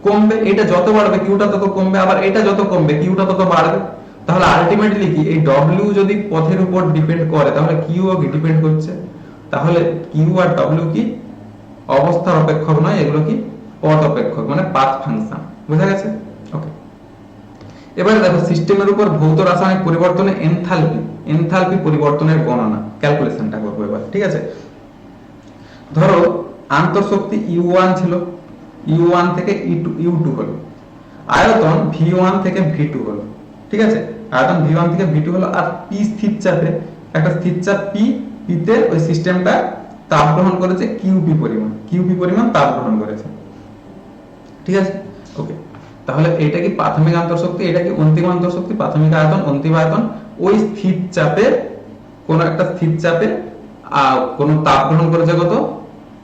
কমবে। এটা যত বাড়বে কিউটা তত কমবে, আবার এটা যত কমবে কিউটা তত বাড়বে। তাহলে আলটিমেটলি কি এই ডব্লিউ যদি পথের উপর ডিপেন্ড করে তাহলে কিউও কি ডিপেন্ড করছে। তাহলে কিউ আর ডব্লিউ কি অবস্থার অপেক্ষক নয়, এগুলো কি পথ অপেক্ষক, মানে পাথ ফাংশন। বুঝা গেছে? ওকে, এবারে দেখো সিস্টেমের উপর ভৌত রাসায়নিক পরিবর্তনে এনথালপি পরিবর্তনের গণনা ক্যালকুলেশনটা করবো এবার। ঠিক আছে, ধরো আন্তঃশক্তি U1 ছিল, U1 থেকে U2 হলো, আয়তন V1 থেকে V2 হলো। ঠিক আছে, আয়তন V1 থেকে V2 হলো, আর P স্থির চাপে, একটা স্থির চাপ P, তে ওই সিস্টেমটা তাপ গ্রহণ করেছে QP পরিমাণ তাপ গ্রহণ করেছে। ঠিক আছে, ওকে, তাহলে এটা কি প্রাথমিক আন্তঃশক্তি, এটা কি অন্তিম আন্তঃশক্তি। প্রাথমিক আয়তন, অন্তিম আয়তন, ওই স্থির চাপে কোন একটা স্থির চাপে কোন তাপ গ্রহণ করেছে কত,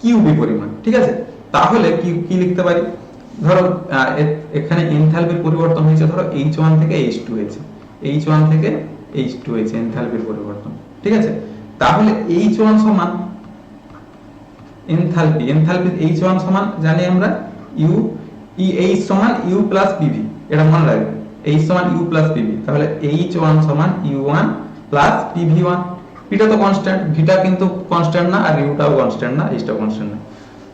QP পরিমাণ। ঠিক আছে, তাহলে কি লিখতে পারি, ধরো এখানে এনথালপির পরিবর্তন হয়েছে, ধরো H1 থেকে H2 হয়েছে, H1 থেকে H2 হয়েছে এনথালপির পরিবর্তন। ঠিক আছে, তাহলে H1 সমান এনথালপি H1 সমান জানি আমরা H সমান U প্লাস PV, এটা মনে রাখবে, H সমান U প্লাস PV। তাহলে H1 সমান U1 প্লাস PV1, পিটা তো কনস্ট্যান্ট, ভিটা কিন্তু কনস্ট্যান্ট না, আর ইউটাও কনস্ট্যান্ট না, এইটাও কনস্ট্যান্ট না।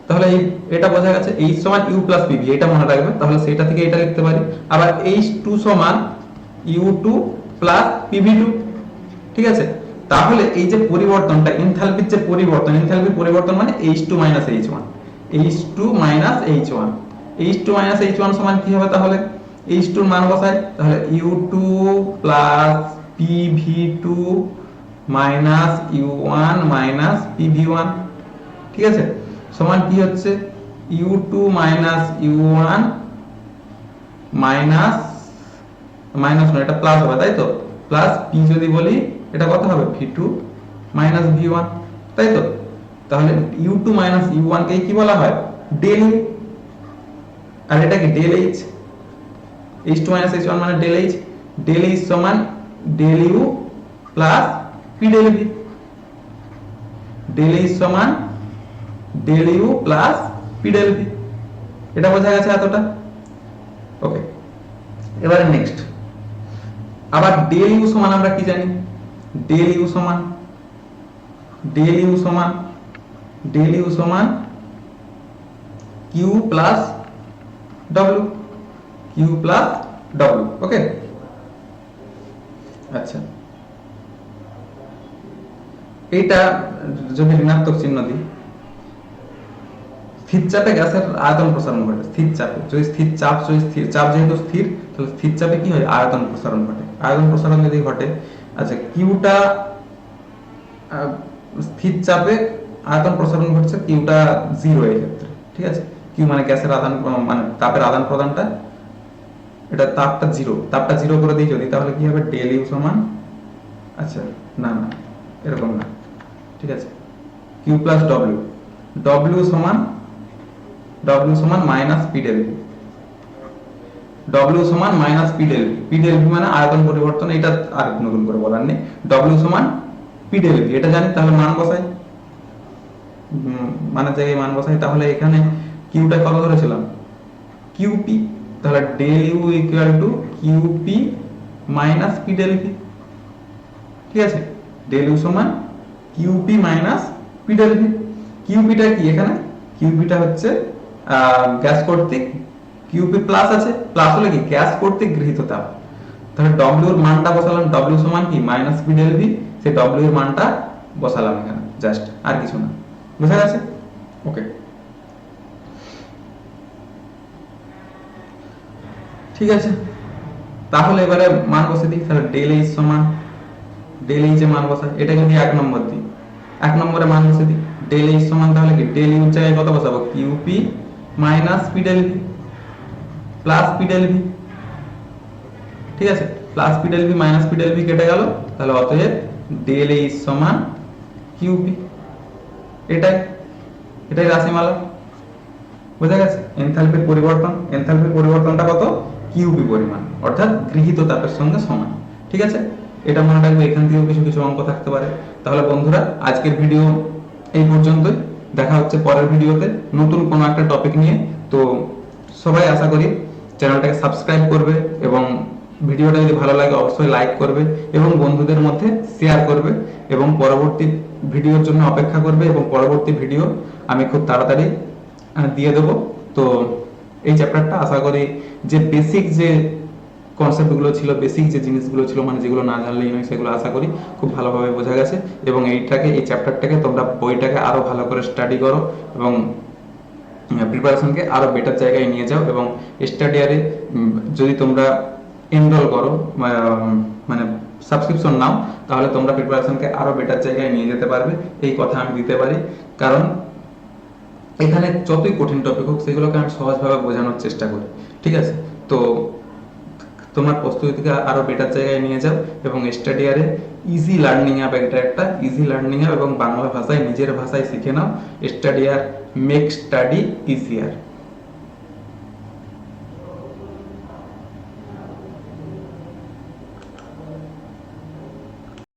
তাহলে এটা বোঝা গেছে, H সমান U প্লাস PV, এটা মনে রাখবে। তাহলে সেটা থেকে এটা লিখতে পারি। আবার H2 সমান U2 প্লাস PV2। ঠিক আছে, তাহলে এই যে পরিবর্তনটা এনথালপির যে পরিবর্তন, এনথালপির পরিবর্তন মানে H2 minus H1, H2 minus H1, H2 minus H1 সমান কি হবে, তাহলে H2 এর মান বসাই, তাহলে U2 plus PV2 minus U1 minus PV1। ঠিক আছে, সমান কি হচ্ছে, U2 মাইনাস U1 মাইনাস নয়, এটা প্লাস হবে তাই তো, প্লাস P যদি বলি এটা কত হবে, V2 মাইনাস V1, তাই তো। তাহলে U2 মাইনাস U1 কে কি বলা হয়, ডেল U, আর এটা কি del H, H2 minus H1 মানে ডেল H সমান del U plus P del V, del H সমান del U plus P del V। এটা বোঝা গেছে এতটা? ওকে, এবারে নেক্সট, আবার ডেল U সমান আমরা কি জানি, ডেল U সমান Q প্লাস W, ওকে। আচ্ছা, এইটা যদি ঋণাত্মক চিহ্ন দিই, স্থির চাপে গ্যাসের আয়তন প্রসারণ ঘটে, স্থির চাপে যদি স্থির চাপ যেহেতু স্থির, তাহলে স্থির চাপে কি হয়, আয়তন প্রসারণ ঘটে। আয়তন প্রসারণ যদি ঘটে, আচ্ছা কিউটা স্থির চাপে আয়তন প্রসারণ ঘটছে, কিউটা 0 এই ক্ষেত্রে। ঠিক আছে, কিউ মানে গ্যাসের আদান, মানে তাপের আদান প্রদানটা, এটা তাপটা 0 করে দিই যদি, তাহলে কি হবে, ডেল ইউ সমান, আচ্ছা না এরকম না, ঠিক আছে, কিউ প্লাস ডব্লিউ সমান মাইনাস পি ডেল ভি, ডব্লিউ সমান মাইনাস পি ডেল ভি মানে আয়তন পরিবর্তন, এটা আর নতুন করে বলার নেই। ডব্লিউ সমান পি ডেল ভি, এটা জানি, তাহলে মান বসাই, মানের জায়গায় মান বসাই। তাহলে এখানে কিউটা কত ধরেছিলাম, কিউপি, তাহলে del you equal to QP minus P del V. ঠিক আছে, ডেল ইউ সমান QP minus P del V. কিউপিটা কি, এখানে কিউপিটা হচ্ছে গ্যাস কর্তৃক, কিউপি প্লাস আছে, প্লাস হলে কি গ্যাস কর্তৃক গৃহীত তাপ। তাহলে ডব্লিউ এর মানটা বসালাম, ডব্লিউ সমান কি মাইনাস পি ডেল ভি, সেই ডব্লিউ এর মানটা বসালাম এখানে, জাস্ট, আর কিছু না। বুঝা গেছে? ওকে, ঠিক আছে, তাহলে এবারে মান বসে দিই। তাহলে ডেল এইচ সমান, ডেল এইচ এর মান বসাই, এটা যদি 1 নম্বর দিই, 1 নম্বরে মান বসে দিই। ডেল এইচ সমান তাহলে কি, ডেল ইউ জায়গায় কত বসাবো, q p minus P del v plus P del V. ঠিক আছে, plus P del V minus P del v কেটে গেল, তাহলে অতএব ডেল এইচ সমান কিউপি, এটাই রাশিমালা। বোঝা গেছে? এনথালপির পরিবর্তনটা কত? কিউবি পরিমাণ, অর্থাৎ গৃহীত তাপের সঙ্গে সমান। ঠিক আছে, এটা মনে রাখবে। এখান থেকেও কিছু কিছু অঙ্ক থাকতে পারে। তাহলে বন্ধুরা, আজকের ভিডিও এই পর্যন্তই। দেখা হচ্ছে পরের ভিডিওতে নতুন কোনো একটা টপিক নিয়ে। তো সবাই আশা করি চ্যানেলটাকে সাবস্ক্রাইব করবে এবং ভিডিওটা যদি ভালো লাগে অবশ্যই লাইক করবে এবং বন্ধুদের মধ্যে শেয়ার করবে এবং পরবর্তী ভিডিওর জন্য অপেক্ষা করবে এবং পরবর্তী ভিডিও আমি খুব তাড়াতাড়ি দিয়ে দেবো। তো এই চ্যাপ্টারটা আশা করি যে বেসিক যে কনসেপ্টগুলো ছিল, বেসিক যে জিনিসগুলো ছিল, মানে যেগুলো না জানলেই নয়, সেগুলো আশা করি খুব ভালোভাবে বোঝা গেছে। এবং এই চ্যাপ্টারটাকে তোমরা বইটাকে আরো ভালো করে স্টাডি করো এবং প্রিপারেশনকে আরো বেটার জায়গায় নিয়ে যাও। এবং স্টাডি ইয়ারে যদি তোমরা এনরোল করো, মানে সাবস্ক্রিপশন নাও, তাহলে তোমরা প্রিপারেশনকে আরো বেটার জায়গায় নিয়ে যেতে পারবে, এই কথা আমি দিতে পারি। কারণ এখানে যতই কঠিন টপিক হোক সেগুলোকে আমি সহজভাবে বোঝানোর চেষ্টা করি। ঠিক আছে, তো তোমার প্রস্তুতিকে আরো বেটার জায়গায় নিয়ে যাও এবং স্টাডি ইয়ারে ইজি লার্নিং অ্যাপ, এটা একটা ইজি লার্নিং অ্যাপ এবং বাংলা ভাষায় নিজের ভাষায় শিখে নাও। স্টাডি ইয়ার মেক স্টাডি ইজিয়ার।